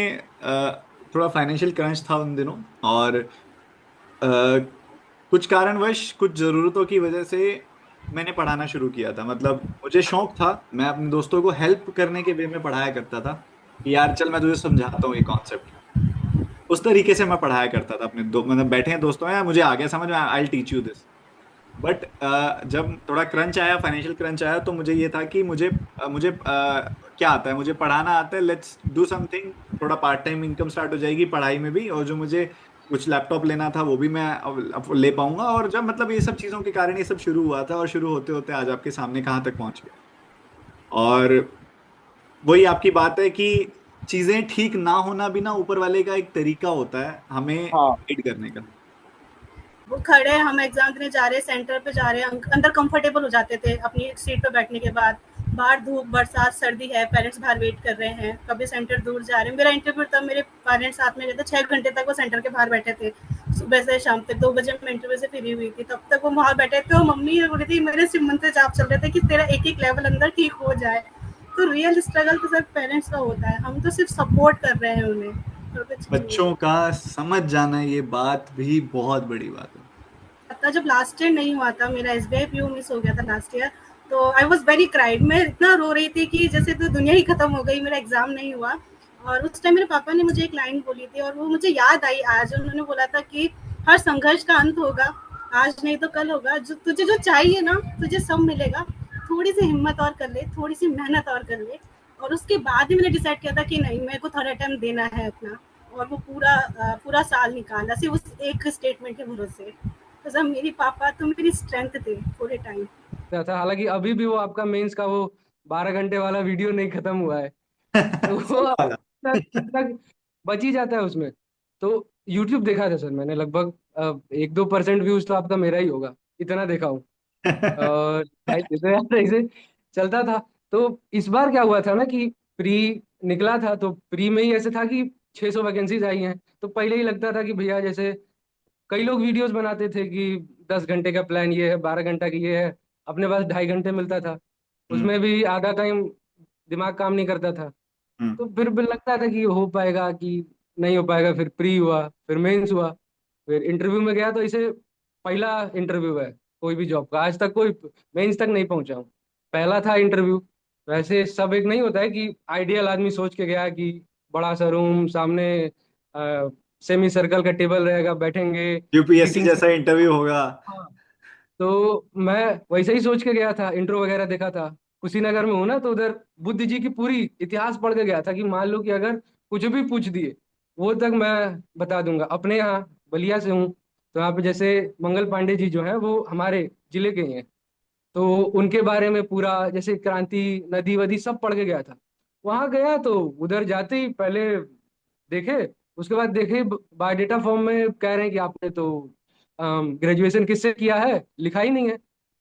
थोड़ा फाइनेंशियल क्रंच था उन दिनों, और अ, कुछ कारणवश कुछ ज़रूरतों की वजह से मैंने पढ़ाना शुरू किया था। मतलब मुझे शौक था, मैं अपने दोस्तों को हेल्प करने के वे में पढ़ाया करता था कि यार चल मैं तुझे समझाता हूँ ये कॉन्सेप्ट। उस तरीके से मैं पढ़ाया करता था अपने मतलब बैठे हैं दोस्तों हैं, मुझे आ गया समझ में, I teach you this. But जब थोड़ा क्रंच आया, फाइनेंशियल क्रंच आया, तो मुझे ये था कि मुझे क्या आता है, मुझे पढ़ाना आता है, लेट्स डू समथिंग। थोड़ा पार्ट टाइम इनकम स्टार्ट हो जाएगी पढ़ाई में भी, और जो मुझे कुछ लैपटॉप लेना था वो भी मैं अब ले पाऊंगा। और जब मतलब ये सब चीज़ों के कारण ये सब शुरू हुआ था, और शुरू होते होते आज आपके सामने कहाँ तक पहुंच गया। और वही आपकी बात है कि चीज़ें ठीक ना होना भी ना ऊपर वाले का एक तरीका होता है हमें हाँ गाइड करने का। वो खड़े हैं, हम एग्जाम देने जा रहे हैं, सेंटर पे जा रहे हैं, अंदर कंफर्टेबल हो जाते थे अपनी सीट पे बैठने के बाद। बाहर धूप बरसात सर्दी है, पेरेंट्स बाहर वेट कर रहे हैं, कभी सेंटर दूर जा रहे हैं। मेरा इंटरव्यू तब मेरे पेरेंट्स साथ में गए थे, 6 घंटे तक वो सेंटर के बाहर बैठे थे, सुबह से शाम तक। 2 बजे मैं इंटरव्यू से फ्री हुई थी, तब तक वो बाहर बैठे थे। और मम्मी बोल रही थी, मेरे सिर मन से जाप चल रहे थे कि तेरा एक एक लेवल अंदर ठीक हो जाए। तो रियल स्ट्रगल तो सिर्फ पेरेंट्स का होता है, हम तो सिर्फ सपोर्ट कर रहे हैं उन्हें, और कुछ नहीं है। बच्चों का समझ जाना ये बात भी बहुत बड़ी बात है। था जब लास्ट ईयर नहीं हुआ था, मेरा एसबीआई पीओ मिस हो गया था लास्ट ईयर, तो आई वाज वेरी क्राइड। मैं इतना रो रही थी कि जैसे तो दुनिया ही खत्म हो गई, मेरा एग्जाम नहीं हुआ। और उस टाइम मेरे पापा ने मुझे एक लाइन बोली थी और वो मुझे याद आई आज। उन्होंने बोला था कि हर संघर्ष का अंत होगा, आज नहीं तो कल होगा। जो तुझे जो चाहिए ना, तुझे सब मिलेगा। थोड़ी सी हिम्मत और कर ले, थोड़ी सी मेहनत और कर ले। और उसके बाद ही मैंने डिसाइड किया था कि नहीं, मेरे को थर्ड अटेम्प्ट देना है अपना। और वो पूरा साल निकाला सिर्फ उस एक स्टेटमेंट के भरोसे। तो सब मेरी पापा तो मेरी स्ट्रेंथ थे पूरे टाइम। था। हालांकि अभी भी वो आपका मेंस का वो 12 घंटे वाला वीडियो नहीं खत्म हुआ है, तो वो सोलह वाला। अब तक बच ही जाता है उसमें। तो यूट्यूब देखा था सर मैंने, लगभग 1-2% व्यूज तो आपका मेरा ही होगा, इतना देखा हूँ। और ऐसे ऐसे चलता था। तो इस बार क्या हुआ था ना कि प्री निकला था, तो प्री में ही ऐसे था कि 600 वैकेंसीज आई हैं। तो पहले ही लगता था कि भैया, जैसे कई लोग वीडियोस बनाते थे कि 10 घंटे का प्लान ये है, 12 घंटा की ये है। अपने पास 2.5 घंटे मिलता था, हम्म। उसमें भी आधा टाइम दिमाग काम नहीं करता था। हम्म। तो फिर भी लगता था कि हो पाएगा कि नहीं हो पाएगा। फिर प्री हुआ, फिर मेंस हुआ, फिर इंटरव्यू में गया। तो इसे पहला इंटरव्यू है कोई भी जॉब का, आज तक कोई मेंस तक नहीं पहुंचा हूँ। पहला था इंटरव्यू। वैसे सब एक नहीं होता है कि आइडियल आदमी सोच के गया कि बड़ा सा रूम, सामने सेमी सर्कल का टेबल रहेगा, बैठेंगे, यूपीएससी ग्रीटिंग्स। जैसा इंटरव्यू होगा। हाँ। तो मैं वैसे ही सोच के गया था, इंट्रो वगैरह देखा था। कुशीनगर में हूं ना, तो उधर बुद्ध जी की पूरी इतिहास पढ़ के गया था कि मान लो कि अगर कुछ भी पूछ दिए वो तक मैं बता दूंगा। अपने यहाँ बलिया से हूँ, तो यहाँ पे जैसे मंगल पांडे जी जो हैं वो हमारे जिले के ही हैं। तो उनके बारे में पूरा जैसे क्रांति, नदी वदी सब पढ़ के गया था। वहां गया तो उधर जाते ही पहले देखे, उसके बाद देखे बायोडेटा फॉर्म में कह रहे हैं कि आपने तो ग्रेजुएशन किससे किया है, लिखा ही नहीं है।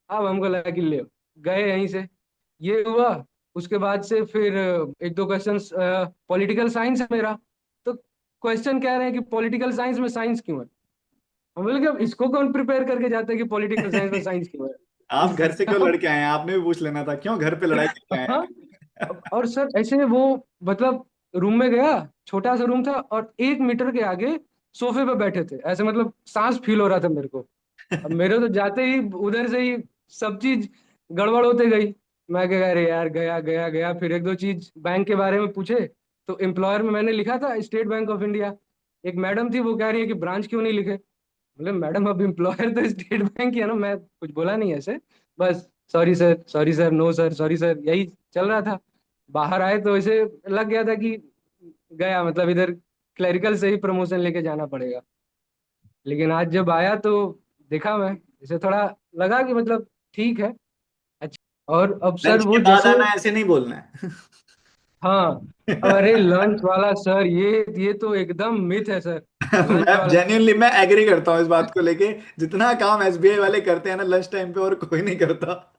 अब हमको लगा कि ले, गए यहीं से। ये हुआ। उसके बाद से फिर एक दो क्वेश्चंस, पॉलिटिकल साइंस है मेरा, तो क्वेश्चन कह रहे हैं कि पॉलिटिकल साइंस में साइंस क्यों है। हम बोले कि अब इसको कौन प्रिपेयर करके जाता है कि पॉलिटिकल साइंस में साइंस क्यों आप घर से क्यों है। लड़के आए हैं, आपने भी पूछ लेना था क्यों घर पे लड़ाई करके आए हाँ। हैं। और सर ऐसे वो, मतलब रूम में गया, छोटा सा रूम था और 1 मीटर के आगे सोफे पे बैठे थे, ऐसे मतलब सांस फील हो रहा था मेरे को। अब मेरे तो जाते ही उधर से ही सब चीज गड़बड़ होते गई। मैं क्या, अरे यार, गया गया गया। फिर एक दो चीज बैंक के बारे में पूछे, तो एम्प्लॉयर में मैंने लिखा था स्टेट बैंक ऑफ इंडिया। एक मैडम थी, वो कह रही है कि ब्रांच क्यों नहीं लिखे। बोले मैडम अब एम्प्लॉयर तो स्टेट बैंक ही है ना। मैं कुछ बोला नहीं ऐसे, बस sorry sir, sorry sir, no sir, sorry sir, यही चल रहा था। बाहर आए तो ऐसे लग गया था कि गया, मतलब इधर क्लरिकल से ही प्रमोशन लेके जाना पड़ेगा। लेकिन आज जब आया तो देखा मैं, इसे थोड़ा लगा कि मतलब ठीक है, अच्छा। और अब सर लंच के वो बाद जैसे, आना ऐसे नहीं बोलना है। हाँ, अरे लंच वाला सर, ये तो एकदम मिथ है सर। लंच मैं वाला, जेन्युइनली मैं एग्री करता हूँ इस बात को लेके। जितना काम एसबीआई वाले करते हैं ना लंच टाइम पे, और कोई नहीं करता।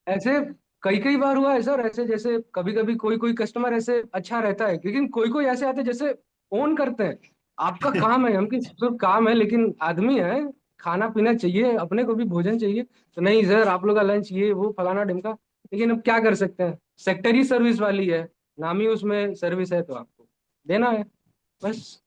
ऐसे कई कई बार हुआ है सर। ऐसे जैसे कभी कभी कोई कोई कस्टमर ऐसे अच्छा रहता है, लेकिन कोई कोई ऐसे आते हैं जैसे ओन करते हैं। आपका काम है, हमकी सिर्फ काम है, लेकिन आदमी है, खाना पीना चाहिए, अपने को भी भोजन चाहिए। तो नहीं सर, आप लोग का लंच ये वो फलाना ढिमका। लेकिन अब क्या कर सकते हैं, सेक्टरी सर्विस वाली है, नाम ही उसमें सर्विस है, तो आपको देना है, बस।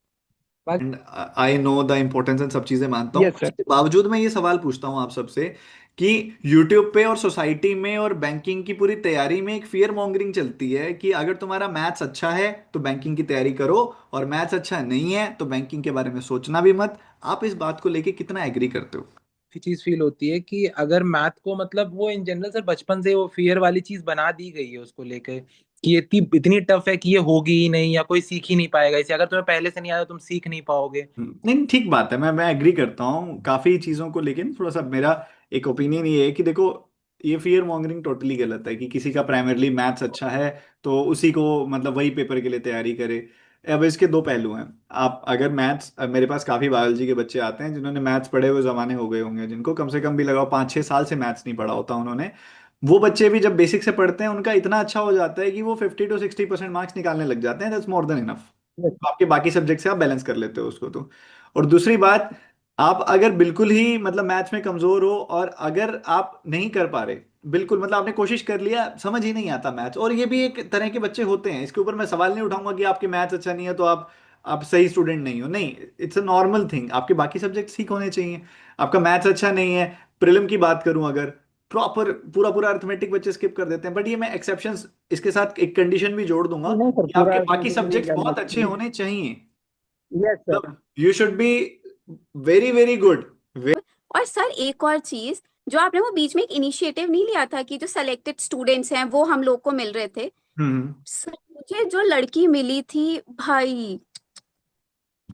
बाकी and I know the importance and सब चीजें मानता हूँ, यस सर। उसके बावजूद मैं ये सवाल पूछता हूँ आप सबसे कि यूट्यूब पे और सोसाइटी में और बैंकिंग की पूरी तैयारी में एक फियर मॉन्गरिंग चलती है कि अगर तुम्हारा मैथ्स अच्छा है तो बैंकिंग की तैयारी करो, और मैथ्स अच्छा नहीं है तो बैंकिंग के बारे में सोचना भी मत। आप इस बात को लेके कितना एग्री करते हो? चीज फील होती है कि अगर मैथ को, मतलब वो इन जनरल सर बचपन से वो फियर वाली चीज बना दी गई है उसको लेकर कि ये इतनी इतनी टफ है कि ये होगी ही नहीं या कोई सीख ही नहीं पाएगा इसे। अगर तुम्हें पहले से नहीं आया तो तुम सीख नहीं पाओगे। नहीं, ठीक बात है, मैं एग्री करता हूँ काफी चीजों को, लेकिन थोड़ा सा मेरा एक ओपिनियन ये है कि देखो, ये फियर मॉन्गरिंग टोटली गलत है कि किसी का प्राइमरली मैथ्स अच्छा है तो उसी को मतलब वही पेपर के लिए तैयारी करे। अब इसके दो पहलू हैं। आप अगर मैथ्स, मेरे पास काफी बायोलॉजी के बच्चे आते हैं जिन्होंने मैथ्स पढ़े हुए जमाने हो गए होंगे, जिनको कम से कम भी लगाओ 5-6 साल से मैथ्स नहीं पढ़ा होता उन्होंने। वो बच्चे भी जब बेसिक से पढ़ते हैं उनका इतना अच्छा हो जाता है कि वो 50 to 60% मार्क्स निकालने लग जाते हैं। That's more than enough. तो आपके बाकी सब्जेक्ट से आप बैलेंस कर लेते हो उसको तो। और दूसरी बात, आप अगर बिल्कुल ही मतलब मैथ्स में कमजोर हो और अगर आप नहीं कर पा रहे, बिल्कुल मतलब आपने कोशिश कर लिया, समझ ही नहीं आता मैथ्स, और ये भी एक तरह के बच्चे होते हैं, इसके ऊपर मैं सवाल नहीं उठाऊंगा कि आपके मैथ्स अच्छा नहीं है तो आप सही स्टूडेंट नहीं हो, नहीं, इट्स अ नॉर्मल थिंग, आपके बाकी सब्जेक्ट ठीक होने चाहिए। आपका मैथ्स अच्छा नहीं है, प्रिलिम की बात करूं अगर, प्रॉपर पूरा पूरा अरिथमेटिक बच्चे स्किप कर देते हैं, बट ये मैं एक्सेप्शंस, इसके साथ एक कंडीशन भी जोड़ दूंगा नहीं सर, कि पूरा आपके बाकी अरिथमेटिक नहीं सब्जेक्ट्स करना बहुत अच्छे चाहिए। होने चाहिए। Yes sir. मतलब you should be very very good. और सर एक और चीज, जो आपने वो बीच में एक इनिशिएटिव नहीं लिया था कि जो सेलेक्टेड स्टूडेंट्स हैं वो हम लोग को मिल रहे थे। हम्म। सर मुझे जो लड़की मिली थी भाई,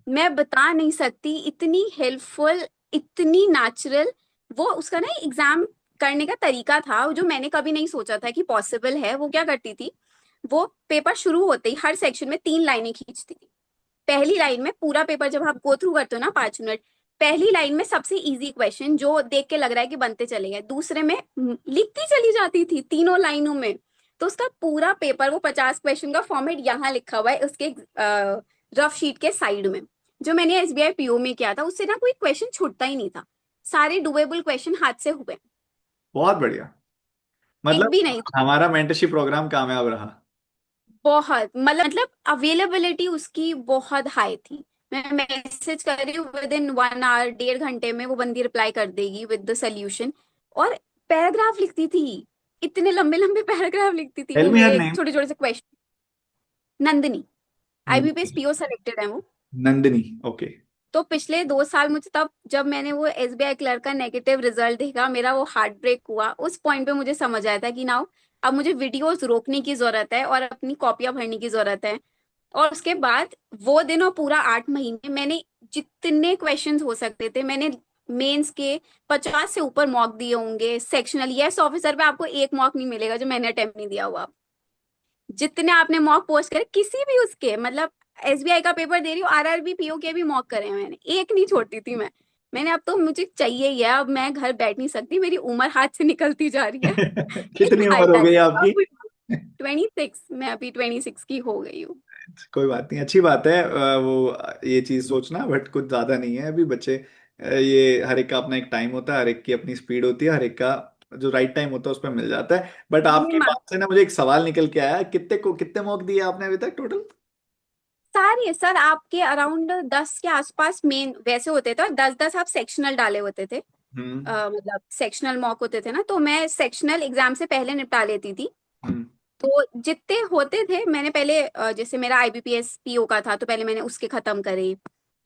मैं बता नहीं सकती, इतनी हेल्पफुल, इतनी नेचुरल। वो उसका ना एग्जाम करने का तरीका था जो मैंने कभी नहीं सोचा था कि पॉसिबल है। वो क्या करती थी, वो पेपर शुरू होते ही हर सेक्शन में 3 लाइनें खींचती थी। पहली लाइन में पूरा पेपर जब आप गो थ्रू करते हो ना 5 मिनट, पहली लाइन में सबसे इजी क्वेश्चन जो देख के लग रहा है कि बनते चले गए, दूसरे में लिखती चली जाती थी तीनों लाइनों में। तो उसका पूरा पेपर, वो 50 क्वेश्चन का फॉर्मेट यहाँ लिखा हुआ है उसके रफ शीट के साइड में। जो मैंने एसबीआई पीओ में किया था उससे ना कोई क्वेश्चन छूटता ही नहीं था, सारे डुएबल क्वेश्चन हाथ से हुए, बहुत बढ़िया। एक मतलब भी नहीं। हमारा मेंटरशिप प्रोग्राम कामयाब रहा। बहुत मतलब अवेलेबिलिटी उसकी बहुत हाई थी। मैं मैसेज कर रही हूँ, विद इन 1 आवर, 1.5 घंटे में वो बंदी रिप्लाई कर देगी विद द सोल्यूशन। और पैराग्राफ लिखती थी, इतने लंबे लंबे पैराग्राफ लिखती थी टेल वो मी हर मेरे नेम। छोटे छोटे से question. Nandini, IBPS PO selected है वो। नंदिनी, ओके। तो पिछले 2 साल मुझे, तब जब मैंने वो एसबीआई क्लर्क का नेगेटिव रिजल्ट देखा, मेरा वो हार्ट ब्रेक हुआ। उस पॉइंट पे मुझे समझ आया था कि नाउ अब मुझे वीडियोस रोकने की जरूरत है और अपनी कॉपियां भरने की जरूरत है। और उसके बाद वो दिन और पूरा 8 महीने मैंने जितने क्वेश्चंस हो सकते थे, मैंने मेंस के 50 से ऊपर मॉक दिए होंगे। सेक्शनल यस ऑफिसर पे आपको एक मॉक नहीं मिलेगा जो मैंने अटेम्प्ट नहीं दिया हुआ। जितने आपने मॉक पोस्ट करे किसी भी उसके, मतलब एसबीआई का पेपर दे रही हूँ, आरआरबी पीओ के भी मॉक करे हैं मैंने, एक नहीं छोड़ती थी मैंने अब तो मुझे चाहिए ही है, अब मैं घर बैठ नहीं सकती, मेरी उम्र हाथ से निकलती जा रही है। कितनी हाय उम्र हो गई हाय, आपकी? अब 26, मैं अभी 26 की हो गई हूँ। कोई बात नहीं, अच्छी बात है वो ये चीज सोचना, बट कुछ ज्यादा नहीं है अभी बच्चे। ये हर एक का अपना एक टाइम होता है, हर एक की अपनी स्पीड होती है, हर एक का जो राइट टाइम होता है उस पर मिल जाता है। बट ये आपकी बात से ना मुझे एक सवाल निकल के आया, कितने मॉक दिए आपने अभी तक टोटल? सारे सर आपके अराउंड 10 के आसपास मेन वैसे होते थे, और 10-10 आप सेक्शनल डाले होते थे। हम्म। मतलब सेक्शनल मॉक होते थे ना, तो मैं सेक्शनल एग्जाम से पहले निपटा लेती थी। हम्म। तो जितने होते थे मैंने पहले, जैसे मेरा आईबीपीएस पीओ का था तो पहले मैंने उसके खत्म करे।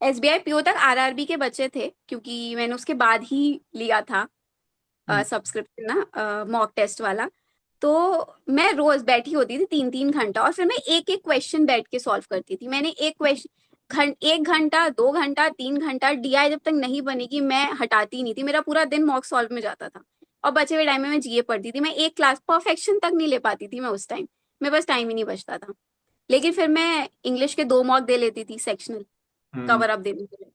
एसबीआई पीओ तक आरआरबी के बचे थे, क्योंकि मैंने उसके बाद ही लिया था सब्सक्रिप्शन ना, मॉक टेस्ट वाला। तो मैं रोज बैठी होती थी 3-3 घंटा, और फिर मैं एक एक क्वेश्चन बैठ के सॉल्व करती थी। मैंने एक क्वेश्चन 1 घंटा, 2 घंटा, 3 घंटा, डीआई जब तक नहीं बनेगी मैं हटाती नहीं थी। मेरा पूरा दिन मॉक सॉल्व में जाता था, और बचे हुए टाइम में मैं जीए पढ़ती थी। मैं एक क्लास परफेक्शन तक नहीं ले पाती थी मैं उस टाइम, मेरे पास टाइम ही नहीं बचता था। लेकिन फिर मैं इंग्लिश के 2 मॉक दे लेती थी सेक्शनल हम्म। कवर अप देने के लिए।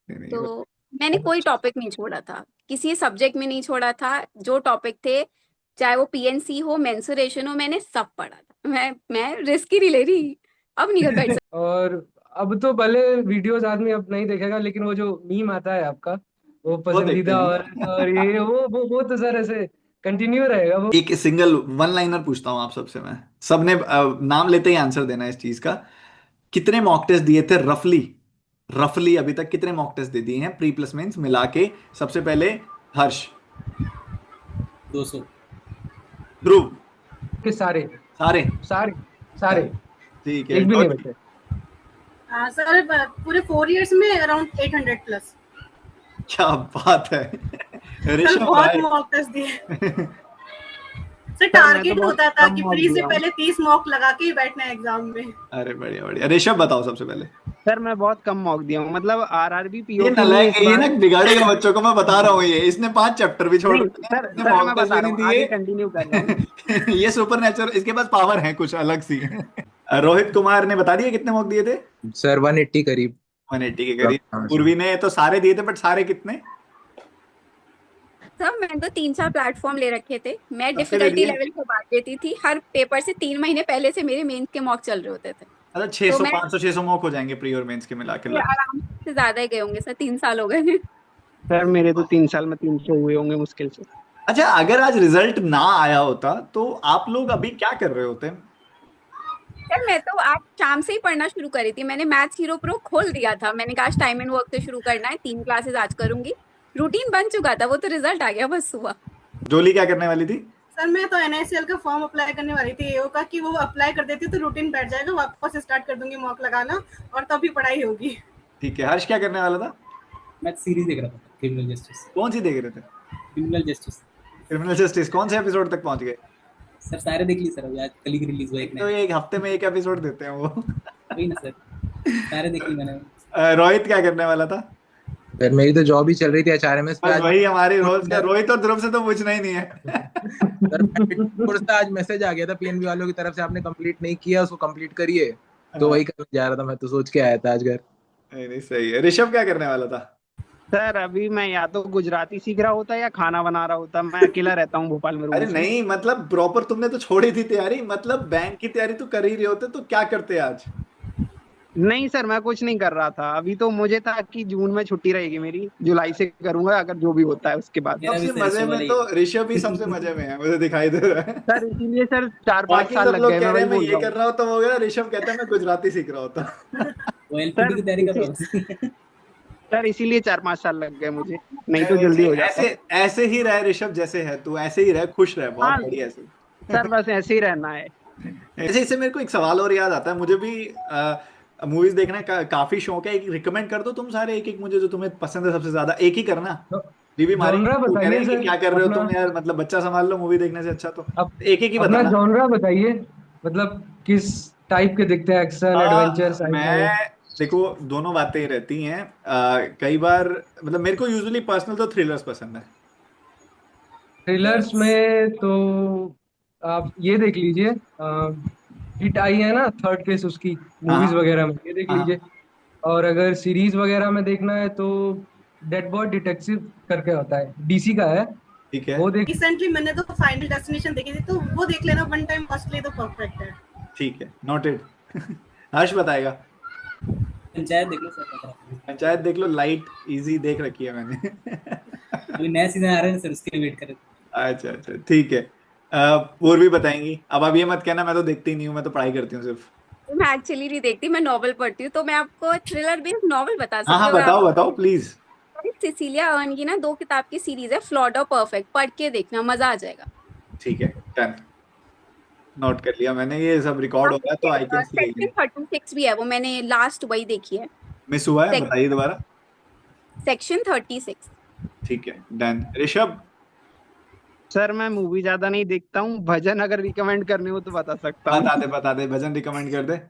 नहीं, नहीं, तो मैंने कोई टॉपिक नहीं छोड़ा था, किसी सब्जेक्ट में नहीं छोड़ा था। जो टॉपिक थे, चाहे वो पीएनसी हो, मेंसुरेशन हो, मैंने सब पढ़ा था। मैं रिस्क ही नहीं ले रही, अब नहीं घर बैठ सकती। और अब तो भले वीडियोस आदमी अब नहीं देखेगा, लेकिन वो जो मीम आता है आपका, वो वो देखते पसंदीदा और हैं। ये वो तो सर ऐसे कंटिन्यू रहेगा वो। एक सिंगल वन लाइनर पूछता हूँ आप सबसे मैं, सबने नाम लेते ही आंसर देना है इस चीज का। कितने मॉक टेस्ट दिए थे रफली? रफली अभी तक कितने मॉक टेस्ट दे दिए हैं प्री प्लस मेंस मिला के? सबसे पहले हर्ष। 200। ध्रुव। के सारे सारे? सारे सारे, ठीक है। एक भी नहीं बचे। सर पूरे 4 इयर्स में अराउंड 800 प्लस। क्या बात है। सर ऋषभ बहुत भाई। मॉक टेस्ट दिए। सर सर मैं तो टारगेट बहुत होता था कम कि मॉक प्री से दिया हूँ। पहले 30 मॉक लगा के ही बैठना है एग्जाम में। अरे बढ़िया बढ़िया। ऋषभ बताओ सबसे पहले। सर मैं बहुत कम मॉक दिया हूँ, मतलब आरआरबी ये पीओ के लिए नालायक इस है, ये बार। ना बिगाड़ेगा बच्चों को, मैं बता रहा हूँ। ये इसने 5 चैप्टर भी छोड़ नहीं रखे हैं, सर, इसने सर मैं मॉक टेस्ट बता भी रहा नहीं हूँ, आगे दिए। कंटिन्यू कर रहा हूँ। ये सुपर नेचुरल, इसके पास पावर है कुछ अलग सी। रोहित कुमार ने बता दिया कितने मॉक दिए थे? सर 180 करीब। 180 के करीब। उर्वी ने तो सारे दिए थे, बट सारे कितने? सब मैंने तो 3-4 प्लेटफॉर्म ले रखे थे। मैं सबके दे डिफिकल्टी दिए? लेवल को बांट देती थी, हर पेपर से 3 महीने पहले से मेरे मेंस के मॉक चल रहे होते थे। अच्छा, तो 600 मैं 500 600 मॉक हो जाएंगे प्री और मेंस के मिला के ये लगभग। आराम से ज्यादा ही गए होंगे सर, 3 साल हो गए। सर मेरे तो 3 साल में 300 हुए होंगे मुश्किल से। अच्छा, अगर आज रिजल्ट ना आया होता तो आप लोग अभी क्या कर रहे होते? यार मैं तो आज शाम से ही पढ़ना शुरू करी थी। मैंने मैथ्स हीरो प्रो खोल दिया था, मैंने कहा आज टाइम एंड वर्क से शुरू करना है, 3 क्लासेस आज करूंगी। रूटीन बन चुका था, वो तो रिजल्ट आ गया बस सुबह। जोली क्या करने वाली थी? सर मैं तो एनआईसीएल का फॉर्म अप्लाई करने वाली थी। एओ का कि वो अप्लाई कर देती तो रूटीन बैठ जाएगा, वापस स्टार्ट कर दूंगी मॉक लगाना और तभी पढ़ाई होगी। ठीक है। हर्ष क्या करने वाला था? मैं सीरीज देख रहा था, क्रिमिनल जस्टिस। कौन सी देख रहे थे? Criminal justice. क्रिमिनल जस्टिस कौन से एपिसोड तक पहुंच गए? सर सारे देख ली सर, अभी आज कल ही रिलीज हुआ एक तो नया। एक हफ्ते में एक एपिसोड देते हैं वो। वही ना सर, सारे देख ली मैंने। रोहित क्या करने वाला था? सर मेरी तो जॉब ही चल रही थी एचआरएमएस पे बस आज। वही हमारे रोज का। रोहित और ध्रुव से तो पूछना ही नहीं है। सर कोर्स था, आज मैसेज आ गया था पीएनबी वालों की तरफ से, आपने कंप्लीट नहीं किया, उसको कंप्लीट करिए। तो वही करने जा रहा था, मैं तो सोच के आया था आज घर। नहीं नहीं, सही है। ऋषभ क्या करने वाला था? सर अभी मैं या तो गुजराती सीख रहा होता या खाना बना रहा होता। मैं अकेला रहता हूँ भोपाल में रूम अरे से। नहीं, मतलब प्रॉपर तुमने तो छोड़ी थी तैयारी, मतलब बैंक की तैयारी तो कर ही रहे होते, तो क्या करते आज? नहीं सर मैं कुछ नहीं कर रहा था अभी। तो मुझे था कि जून में छुट्टी रहेगी मेरी, जुलाई से करूंगा अगर जो भी होता है उसके बाद। मेरा भी सबसे सर मजे इसी में वाला ही तो है। ऋषभ ही सबसे मजे में है, मुझे दिखाई दे रहा है। सर इसीलिए सर 4-5 बाकी साल सब लग लोग गए, कह मैं रहे वही हैं मैं बोल ये रहा कर हूँ। रहा होता, वो गया। ऋषभ कहता है मैं गुजराती सीख रहा होता। वो एलपीटी की तैयारी कर रहा हूँ। सर इसीलिए 4-5 साल लग गए मुझे, नहीं तो जल्दी हो जाता। ऐसे ऐसे ही रहे ऋषभ, जैसे है तू ऐसे ही रहे, खुश रहे, बहुत हाँ बढ़िया ऐसे। सर, बस ऐसे ही रहना है। ऐसे इससे मेरे को एक सवाल और याद आता है, मुझे भी मूवीज देखने का काफी शौक है। एक रिकमेंड कर दो तुम सारे, एक एक मुझे जो तुम्हें पसंद है सबसे ज्यादा, एक ही करना। बीवी मारेंगे जॉनरा तो बताइए करेंगे कि सर क्या कर रहे हो अपना। तुम यार, मतलब बच्चा संभाल लो मूवी देखने से अच्छा, तो अप, एक एक ही अपना बताना। जॉनरा बताइए, मतलब किस टाइप के दिखते हैं, एक्शन, एडवेंचर, साईफाई? मैं देखो दोनों बातें ही रहती हैं। कई बार मतलब मेरे को यूजुअली पर्सनल तो थ्रिलर्स पसंद है। थ्रिलर्स में तो आप ये देख लीजिए, हिट आई है ना थर्ड केस उसकी, हाँ मूवीज वगैरह में ये देख हाँ लीजिए। हाँ, और अगर सीरीज वगैरह में देखना है तो डेड बॉय डिटेक्टिव करके होता है, डीसी का है, ठीक है। वो देख। रिसेंटली मैंने तो फाइनल डेस्टिनेशन देखी थी, तो वो देख लेना, वन टाइम वॉच के लिए तो परफेक्ट है। ठीक है, नोटेड। हर्ष बताएगा। पंचायत देख लो सर, पता है। पंचायत देख लो, लाइट इजी देख रखी है मैंने। अभी नया सीजन आ रहा है सर, उसके लिए वेट कर रहे थे। अच्छा अच्छा ठीक है। पूर्वी बताएंगी। अब ये मत कहना मैं तो देखती नहीं हूँ, मैं तो पढ़ाई करती हूँ सिर्फ। मैं एक्चुअली नहीं देखती, मैं नॉवल पढ़ती हूँ, तो मैं आपको थ्रिलर बेस्ड नॉवल बता हाँ सकती हाँ हूँ अगर बताओ आपको। बताओ प्लीज। सिसिलिया अर्न की ना 2 किताब की सीरीज है, फ्लॉड और परफेक्ट, पढ़ के देखना, मजा आ जाएगा। ठीक है, डन, नोट कर लिया मैंने, ये सब रिकॉर्ड हो रहा है तो I can see section again. 36 भी है, वो मैंने लास्ट वही देखी है। मिस हुआ है, बताइए दोबारा। सेक्शन 36। ठीक है, डन। ऋषभ। सर मैं मूवी ज्यादा नहीं देखता हूँ, भजन अगर रिकमेंड करने हो तो बता सकता हूँ। बता दे, भजन रिकमेंड कर दे।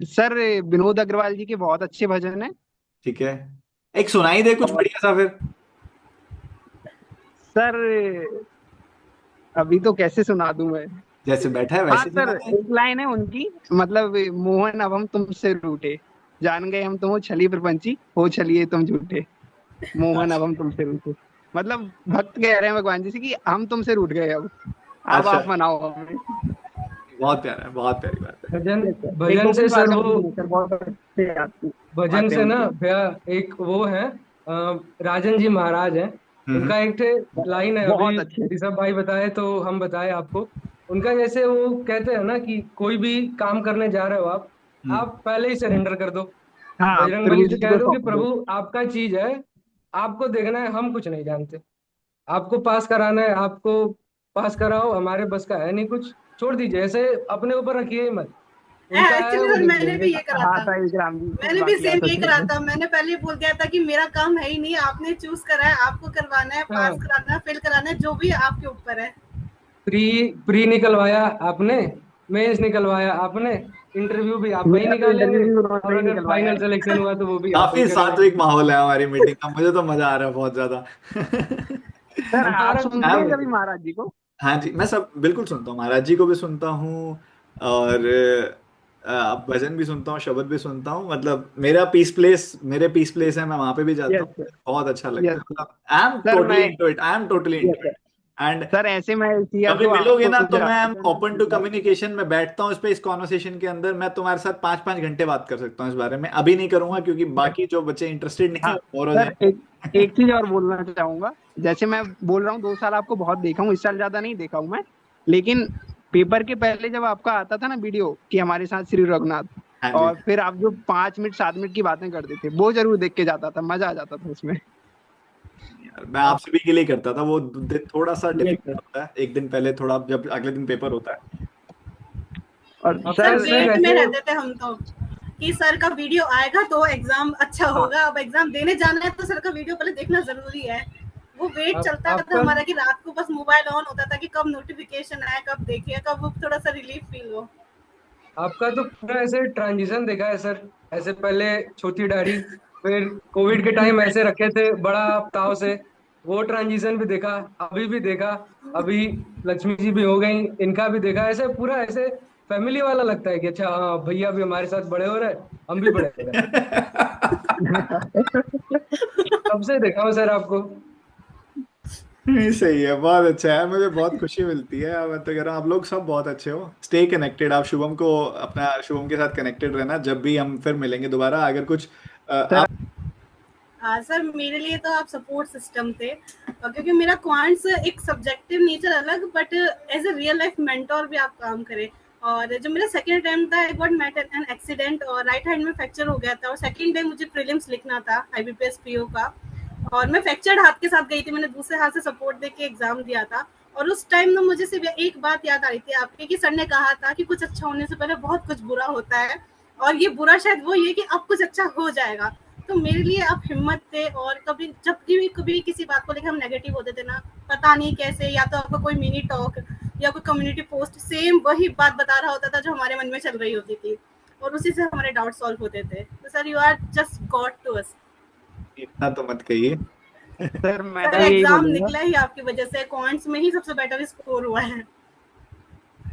सर विनोद अग्रवाल जी के बहुत अच्छे भजन है। ठीक है, एक सुनाई दे कुछ और बढ़िया सा फिर। सर अभी तो कैसे सुना दूं मैं। जैसे बैठा है हाँ वैसे सर, सुना दे। एक लाइन है उनकी, मतलब मोहन अब हम तुमसे रूठे, जान गए हम तुम हो छली प्रपंची, हो छलिए तुम झूठे, मोहन अब हम तुमसे रूठे। मतलब भक्त कह रहे हैं भगवान जी से कि हम तुमसे रूठ गए, अब अच्छा, आप मनाओ हमें। बहुत प्यारा है, बहुत प्यारी बात है। भजन, Yes, sir। एक भजन दो से भी सर बातें वो, होती हैं सर, बहुत अच्छे भजन आते हैं से ना उनके। भैया, एक वो है, राजन जी महाराज हैं, हम्म। उनका एक लाइन है, अभी बहुत अच्छे। ऋषभ भाई बताए तो हम बताए आपको। उनका जैसे वो कहते हैं ना कि कोई भी काम करने जा रहे हो हम्म। आप पहले ही सरेंडर कर दो, हाँ, बजरंग प्रभु बली से जी कह को दो कि सौंप दो। प्रभु आपका चीज है, आपको देखना है, हम कुछ नहीं जानते, आपको पास कराना है, आपको पास कराओ, हमारे बस का है नहीं कुछ, छोड़ दीजिए, ऐसे अपने ऊपर रखिए ही मत, उनका है एक्चुअली वो सर देख मैंने लेंगे। भी ये करा हाँ था। था एक राम जी, मैंने भी बाकी आप सेम ये सच करा में। था, मैंने पहले ही बोल दिया था कि मेरा काम है ही नहीं, आपने चूज करा है, आपको करवाना है, पास हाँ, कराना है, फेल कराना है, जो भी है आपके ऊपर है। प्री प्री निकलवाया आपने, मेंस निकलवाया आपने, इंटरव्यू भी आप ही मेरा तो निकालेंगे, इंटरव्यू भी उन्होंने और ही अगर निकलवाया फाइनल है। सिलेक्शन हुआ तो वो भी आप ही काफी करेंगे। सात्विक माहौल है हमारी मीटिंग का, मुझे तो मजा आ रहा है बहुत ज्यादा। सर आप हमारा सुनते हैं हाँ कभी महाराज जी को? हाँ जी, मैं सब बिल्कुल सुनता हूँ, महाराज जी को भी सुनता हूँ, और भजन भी सुनता हूँ, शब्द भी सुनता हूँ। मतलब मेरे पीस प्लेस है, मैं वहां पे भी जाता यस हूँ, सर। बहुत अच्छा लगता यस है। सर। मतलब आई एम सर टोटली मैं into it, I am totally yes into sir. It. And sir ऐसे मैं इसी कभी जो मिलोगे आपको ना तो मैं जान ओपन टू कम्युनिकेशन में बैठता हूँ, इस पे इस कॉन्वर्सेशन के अंदर मैं तुम्हारे साथ 5-5 घंटे बात कर सकता हूँ इस बारे में। अभी नहीं करूंगा क्योंकि बाकी जो बच्चे इंटरेस्टेड नहीं हाँ है और हो सर, जाएंगे। एक एक चीज और बोलना चाहूंगा। जैसे मैं बोल रहा हूँ 2 साल आपको बहुत देखा हूँ, इस साल ज्यादा नहीं देखा हूँ मैं, लेकिन पेपर के पहले जब आपका आता था ना वीडियो कि हमारे साथ श्री रघुनाथ, हाँ जी। और फिर आप जो 5 मिनट 7 मिनट की बातें करते थे, वो जरूर देख के जाता था, मजा आ जाता था उसमें। यार मैं आप सभी के लिए करता था वो, थोड़ा सा यस सर। डिफिकल्ट होता है एक दिन पहले, थोड़ा जब अगले दिन पेपर होता है। और आपका सर सर सर वेट में ऐसे, रहते थे हम तो कि सर का वीडियो आएगा तो एग्जाम अच्छा हाँ होगा, अब एग्जाम देने जाना है तो सर का वीडियो पहले देखना जरूरी है। वो वेट चलता था आपका हमारा कि रात को बस मोबाइल ऑन होता था कि कब नोटिफिकेशन आए, कब देखिए, कब वो थोड़ा सा रिलीफ फील हो। आपका तो पूरा ऐसे ट्रांजिशन देखा है सर, ऐसे पहले छोटी दाढ़ी, फिर कोविड के टाइम ऐसे रखे थे बड़ा ताव से, वो ट्रांजिशन भी देखा, अभी भी देखा, अभी लक्ष्मी जी भी हो गई, इनका भी देखा, ऐसे पूरा ऐसे फैमिली वाला लगता है कि अच्छा हाँ भैया भी हमारे साथ बड़े हो रहे हैं, हम भी बड़े हो रहे हैं। कब से देखा हूँ सर आपको। नहीं, सही है, बहुत अच्छा है, मुझे बहुत खुशी मिलती है। मैं तो कह रहा हूँ आप लोग सब बहुत अच्छे हो। स्टे कनेक्टेड, आप शुभम को अपना, शुभम के साथ कनेक्टेड रहना, जब भी हम फिर मिलेंगे दोबारा, अगर कुछ सर। आप। सर मेरे लिए तो आप सपोर्ट सिस्टम थे, क्योंकि मेरा क्वांट्स एक सब्जेक्टिव नेचर अलग, but as a real life mentor भी आप काम करें। और जो मेरा सेकंड अटेम्प्ट था I got met an accident और राइट हैंड में फ्रैक्चर हो गया था और सेकंड डे मुझे प्रीलिम्स लिखना था आईबीपीएस पीओ का और मैं फ्रैक्चर्ड हाथ के साथ गई थी, मैंने दूसरे हाथ से सपोर्ट दे के एग्जाम दिया था। और उस टाइम ना मुझे सिर्फ एक बात याद आ रही थी आपके कि सर ने कहा था कि कुछ अच्छा होने से पहले बहुत कुछ बुरा होता है और ये बुरा शायद वो ये कि अब कुछ अच्छा हो जाएगा। तो मेरे लिए आप हिम्मत थे और कभी जब भी कभी किसी बात को लेकर हम नेगेटिव होते थे ना, पता नहीं कैसे, या तो आपका कोई मिनी टॉक या कोई कम्युनिटी पोस्ट सेम वही बात बता रहा होता था जो हमारे मन में चल रही होती थी और उसी से हमारे डाउट सॉल्व होते थे। तो sir you are just God to us. इतना तो मत कहिए। सर मैं तो सर यही एग्जाम बोलूंगा। निकला ही आपकी वजह से, क्वांट्स में ही सबसे बेटर स्कोर हुआ है।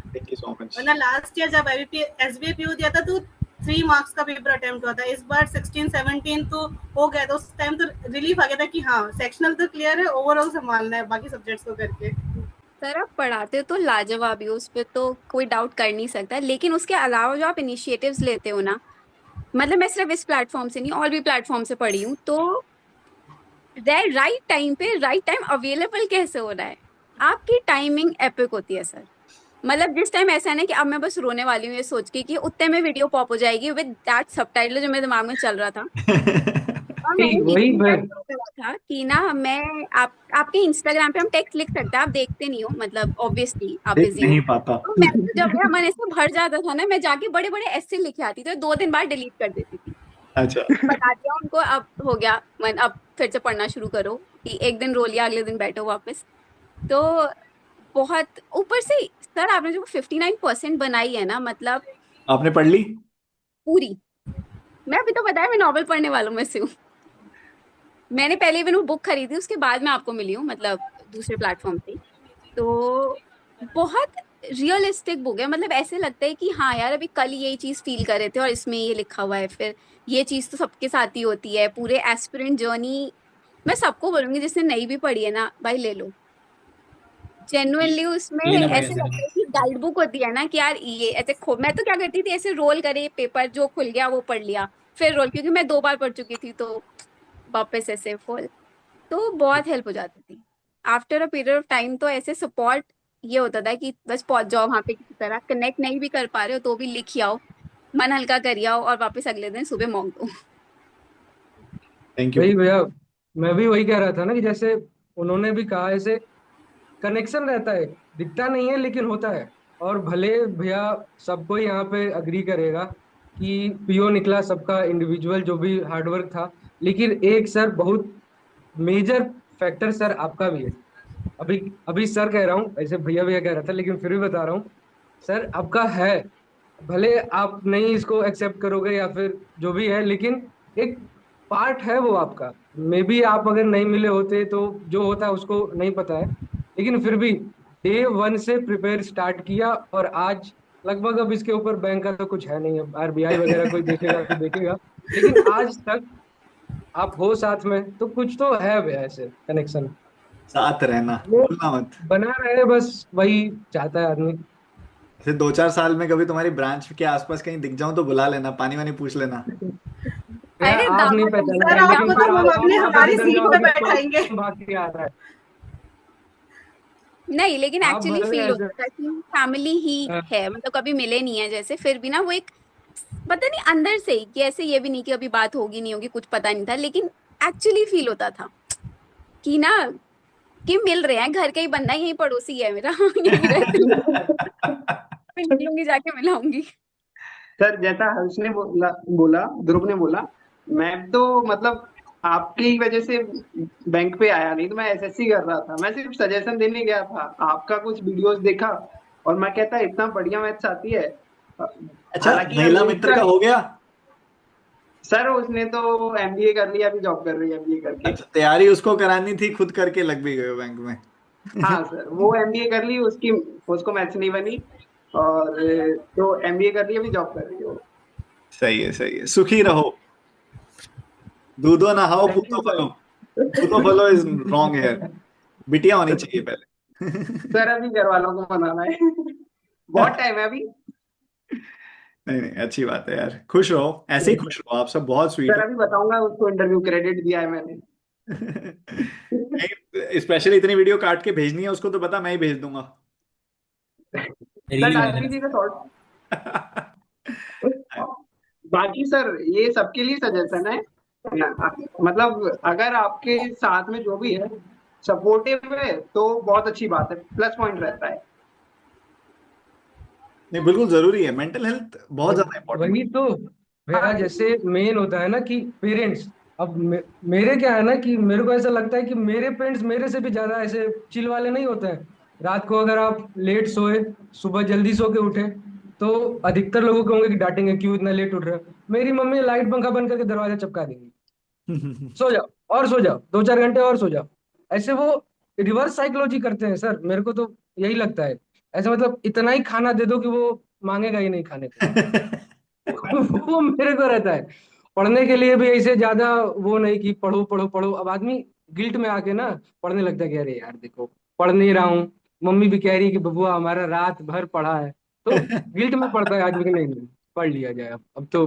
Thank you so much. वरना लास्ट ईयर जब एसबीआई पीओ दिया था तो 3 मार्क्स का पेपर अटेम्प्ट हुआ था, इस बार 16 17 तो हो गया। तो उस टाइम तो रिलीफ आ गया था कि हाँ सेक्शनल तो क्लियर है, ओवरऑल संभालना है बाकी सब्जेक्ट्स को करके। सर आप पढ़ाते तो लाजवाब ही हो, उस पे तो कोई डाउट कर नहीं सकता, लेकिन उसके अलावा जो आप इनिशिएटिव्स लेते हो ना, मतलब मैं सिर्फ इस प्लेटफॉर्म से नहीं और भी प्लेटफॉर्म से पढ़ी हूँ, तो राइट टाइम पे राइट टाइम अवेलेबल कैसे हो रहा है, आपकी टाइमिंग एपिक होती है सर। मतलब जिस टाइम ऐसा है ना कि अब मैं बस रोने वाली हूँ ये सोच के कि उतने में वीडियो पॉप हो जाएगी विद दैट सबटाइटल जो मेरे दिमाग में चल रहा था। और मैंने बीच वही में मैं क्या करा था कि ना मैं आपके इंस्टाग्राम पे हम टेक्स्ट लिख सकते हैं, आप देखते नहीं हो, मतलब ऑब्वियसली आप देख बिजी हो। नहीं पाता। तो मैं तो जब मेरा मन ऐसे भर जाता था ना, मैं जाके बड़े बड़े ऐसे लिखे आती थी, 2 दिन बाद डिलीट कर देती थी। अच्छा। बता दिया उनको, अब हो गया मन, अब फिर से पढ़ना शुरू करो, कि एक दिन रो लिया अगले दिन बैठो वापस। तो बहुत ऊपर से सर आपने जो 59% बनाई है ना, मतलब आपने पढ़ ली? पूरी। मैं अभी तो बताया मैं नॉवल पढ़ने वालों में से हूँ। मैंने पहले इवन वो बुक खरीदी, उसके बाद मैं आपको मिली हूँ, मतलब दूसरे प्लेटफॉर्म पे। तो बहुत रियलिस्टिक बुक है, मतलब ऐसे लगता है कि हाँ यार अभी कल यही चीज फील कर रहे थे और इसमें ये लिखा हुआ है, फिर ये चीज तो सबके साथ ही होती है, पूरे एस्पिरेंट जर्नी। मैं सबको बोलूंगी जिसने नहीं भी पढ़ी है ना भाई ले लो, जेन्युइनली उसमें लेना पड़ेगा ऐसे सर। लगता है कि गाइड बुक होती है ना कि यार ये ऐसे मैं तो क्या करती थी, ऐसे रोल करे पेपर, जो खुल गया वो पढ़ लिया, फिर रोल, क्योंकि मैं 2 बार पढ़ चुकी थी तो वापस ऐसे फुल। तो बहुत हेल्प हो जाती थी after a period of time. तो ऐसे सपोर्ट ये होता था कि बस पहुंच जाओ वहां पे, किसी तरह कनेक्ट नहीं भी कर पा रहे हो तो भी लिख आओ, मन हल्का कर आओ और वापस अगले दिन सुबह मॉक दो। Thank you. वही भैया, मैं भी वही कह रहा था ना कि जैसे उन्होंने भी कहा, ऐसे कनेक्शन रहता है, दिखता नहीं है लेकिन होता है। और भले भैया सबको यहाँ पे अग्री करेगा कि पीओ निकला सबका इंडिविजुअल जो भी हार्डवर्क था, लेकिन एक सर बहुत मेजर फैक्टर सर आपका भी है। अभी अभी सर कह रहा हूँ, ऐसे भैया भैया कह रहा था लेकिन फिर भी बता रहा हूँ, सर आपका है। भले आप नहीं इसको एक्सेप्ट करोगे या फिर जो भी है, लेकिन एक पार्ट है वो आपका। मे बी आप अगर नहीं मिले होते तो जो होता उसको नहीं पता है, लेकिन फिर भी डे 1 से प्रिपेयर स्टार्ट किया और आज लगभग, अब इसके ऊपर बैंक का तो कुछ है नहीं, अब आरबीआई वगैरह कोई देखेगा तो देखेगा, लेकिन आज तक आप हो साथ में, तो कुछ तो है भैया ऐसे कनेक्शन। साथ रहना, वो भूलना मत। बना रहे, बस वही चाहता है आदमी। ऐसे 2-4 साल में कभी तुम्हारी ब्रांच के आसपास कहीं दिख जाऊं तो बुला लेना, पानी वानी पूछ लेना। भैया अरे आप नहीं दावत पहचाना सर है, क्या लेकिन आपको फिर तो हुआ। हम अपने आप हमारी इधर सीट पे जाओगे तो बैठाएंगे। भाग के आ रहा है। नहीं लेकिन आप एक्चुअली भले फील ऐसे होता था कि फैमिली ही है, मतलब कभी मिले नहीं है जैसे, फिर भी ना वो एक पता नहीं अंदर से ही कि ऐसे, ये भी नहीं कि अभी बात होगी नहीं होगी, कुछ पता नहीं था, लेकिन एक्चुअली फील होता था कि ना कि मिल रहे हैं, घर का ही बंदा, यही पड़ोसी है मेरा यही रहते हैं, फिर मिलूंगी जाके मिलाऊंगी। सर जैसा हर्ष ने बोला बोला ध्रुव ने बोला, मैं तो मतलब आपकी वजह से बैंक पे आया, नहीं तो मैं एसएससी कर रहा था। मैं सिर्फ सजेशन देने गया था, आपका कुछ वीडियोस देखा और मैं कहता इतना बढ़िया मैथ्स आती है। अच्छा, हालांकि महिला अभी मित्र का तक हो गया? सर उसने तो एमबीए कर लिया, अभी जॉब कर रही है एमबीए करके। अच्छा, तैयारी उसको करानी थी, खुद करके लग भी गए हो बैंक में। हाँ सर, वो एमबीए कर ली, उसकी उसको मैथ्स नहीं बनी और तो एमबीए कर ली, अभी जॉब कर रही है वो। सही है, सही है, सुखी रहो। दूधो नहाओ थैंक यू पूतो सर। फलो। पूतो फलो इज रॉन्ग हेयर। बिटिया होनी चाहिए पहले। सर अभी घर वालों को मनाना है बहुत टाइम है अभी। नहीं नहीं, अच्छी बात है यार, खुश रहो, ऐसे ही खुश रहो, आप सब बहुत स्वीट सर हो। अभी बताऊंगा उसको, इंटरव्यू क्रेडिट दिया है मैंने। स्पेशली इतनी वीडियो काट के भेजनी है उसको तो बता, मैं ही भेज दूंगा। सर रील ही बना डाल देना दीजिएगा सर। शॉर्ट। बाकी सर ये सबके लिए सजेशन है, मतलब अगर आपके साथ में जो भी है सपोर्टिव है तो बहुत अच्छी बात है, प्लस पॉइंट रहता है। नहीं बिल्कुल जरूरी है, मेंटल हेल्थ बहुत ज्यादा इंपॉर्टेंट वही तो भैया, जैसे मेन होता है ना कि पेरेंट्स, अब मेरे क्या है ना कि मेरे को ऐसा लगता है कि मेरे पेरेंट्स मेरे से भी ज्यादा ऐसे चिल वाले नहीं होते हैं। रात को अगर आप लेट सोए, सुबह जल्दी सो के उठे, तो अधिकतर लोगों को होंगे कि डांटेंगे क्यों इतना लेट उठ रहे हो। मेरी मम्मी लाइट पंखा बंद करके दरवाजा चपका देंगी, है। सो जाओ और सो जाओ, 2-4 घंटे और सो जाओ। ऐसे वो रिवर्स साइकोलॉजी करते हैं सर, मेरे को तो यही लगता है। ऐसे मतलब इतना ही खाना दे दो कि वो मांगेगा ही नहीं खाने को। वो मेरे को रहता है। पढ़ने के लिए भी ऐसे ज्यादा वो नहीं कि पढ़ो पढ़ो पढ़ो। अब आदमी गिल्ट में आके ना पढ़ने लगता है कि अरे यार देखो पढ़ नहीं रहा हूँ, मम्मी भी कह रही है कि बबुआ हमारा रात भर पढ़ा है, तो गिल्ट में पढ़ता है आदमी कि नहीं नहीं पढ़ लिया जाए, अब तो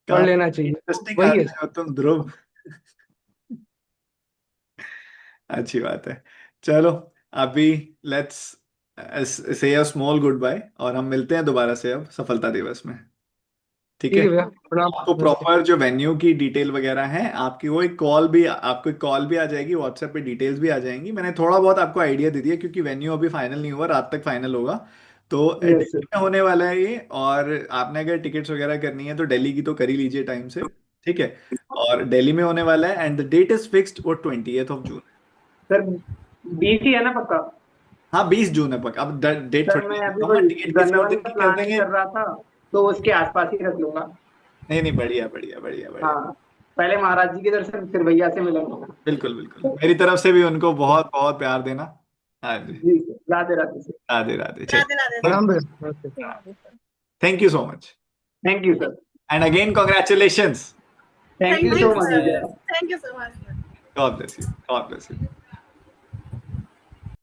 पढ़ लेना काफी चाहिए। इंटरेस्टिंग वही है। आदमी हो तुम ध्रुव। अच्छी बात है। चलो अभी let's say a small good bye, और हम मिलते हैं दोबारा से अब सफलता दिवस में। ठीक ठीक है। है भैया, प्रणाम, आपको नमस्ते। प्रॉपर जो वेन्यू की डिटेल वगैरह है आपकी, वो एक कॉल भी, आपको एक कॉल भी आ जाएगी, व्हाट्सएप पे डिटेल्स भी आ जाएंगी। मैंने थोड़ा बहुत आपको आइडिया दे दिया क्योंकि वेन्यू अभी फाइनल नहीं हुआ, रात तक फाइनल होगा। तो यस दिल्ली में होने वाला है ये, और आपने अगर टिकट्स वगैरह करनी है तो दिल्ली की तो कर ही लीजिए टाइम से। ठीक है। और दिल्ली में होने वाला है, and the date is fixed वो 20th of June। सर, 20 ही है ना पक्का? हाँ 20 जून है पक्का। अब डेट सर थोड़ी मैं ना अभी बताऊंगा, कोई टिकट किसी और गन्नौर दिन का की कर प्लान नहीं देंगे। कर रहा था, तो उसके आसपास ही रख लूंगा। नहीं नहीं, बढ़िया बढ़िया बढ़िया बढ़िया। हाँ, पहले महाराज जी के दर्शन, फिर भैया से मिलेंगे। बिल्कुल बिल्कुल, मेरी तरफ से भी उनको बहुत बहुत प्यार देना। हाँ जी। जी सर, राधे राधे सर। राधे राधे, राधे राधे चलिए। सर। प्रणाम भैया, नमस्ते। Thank you so much, thank you sir. And again congratulations. Thank thank you you so much sir, भैया। Thank you so much. God bless you, God bless you.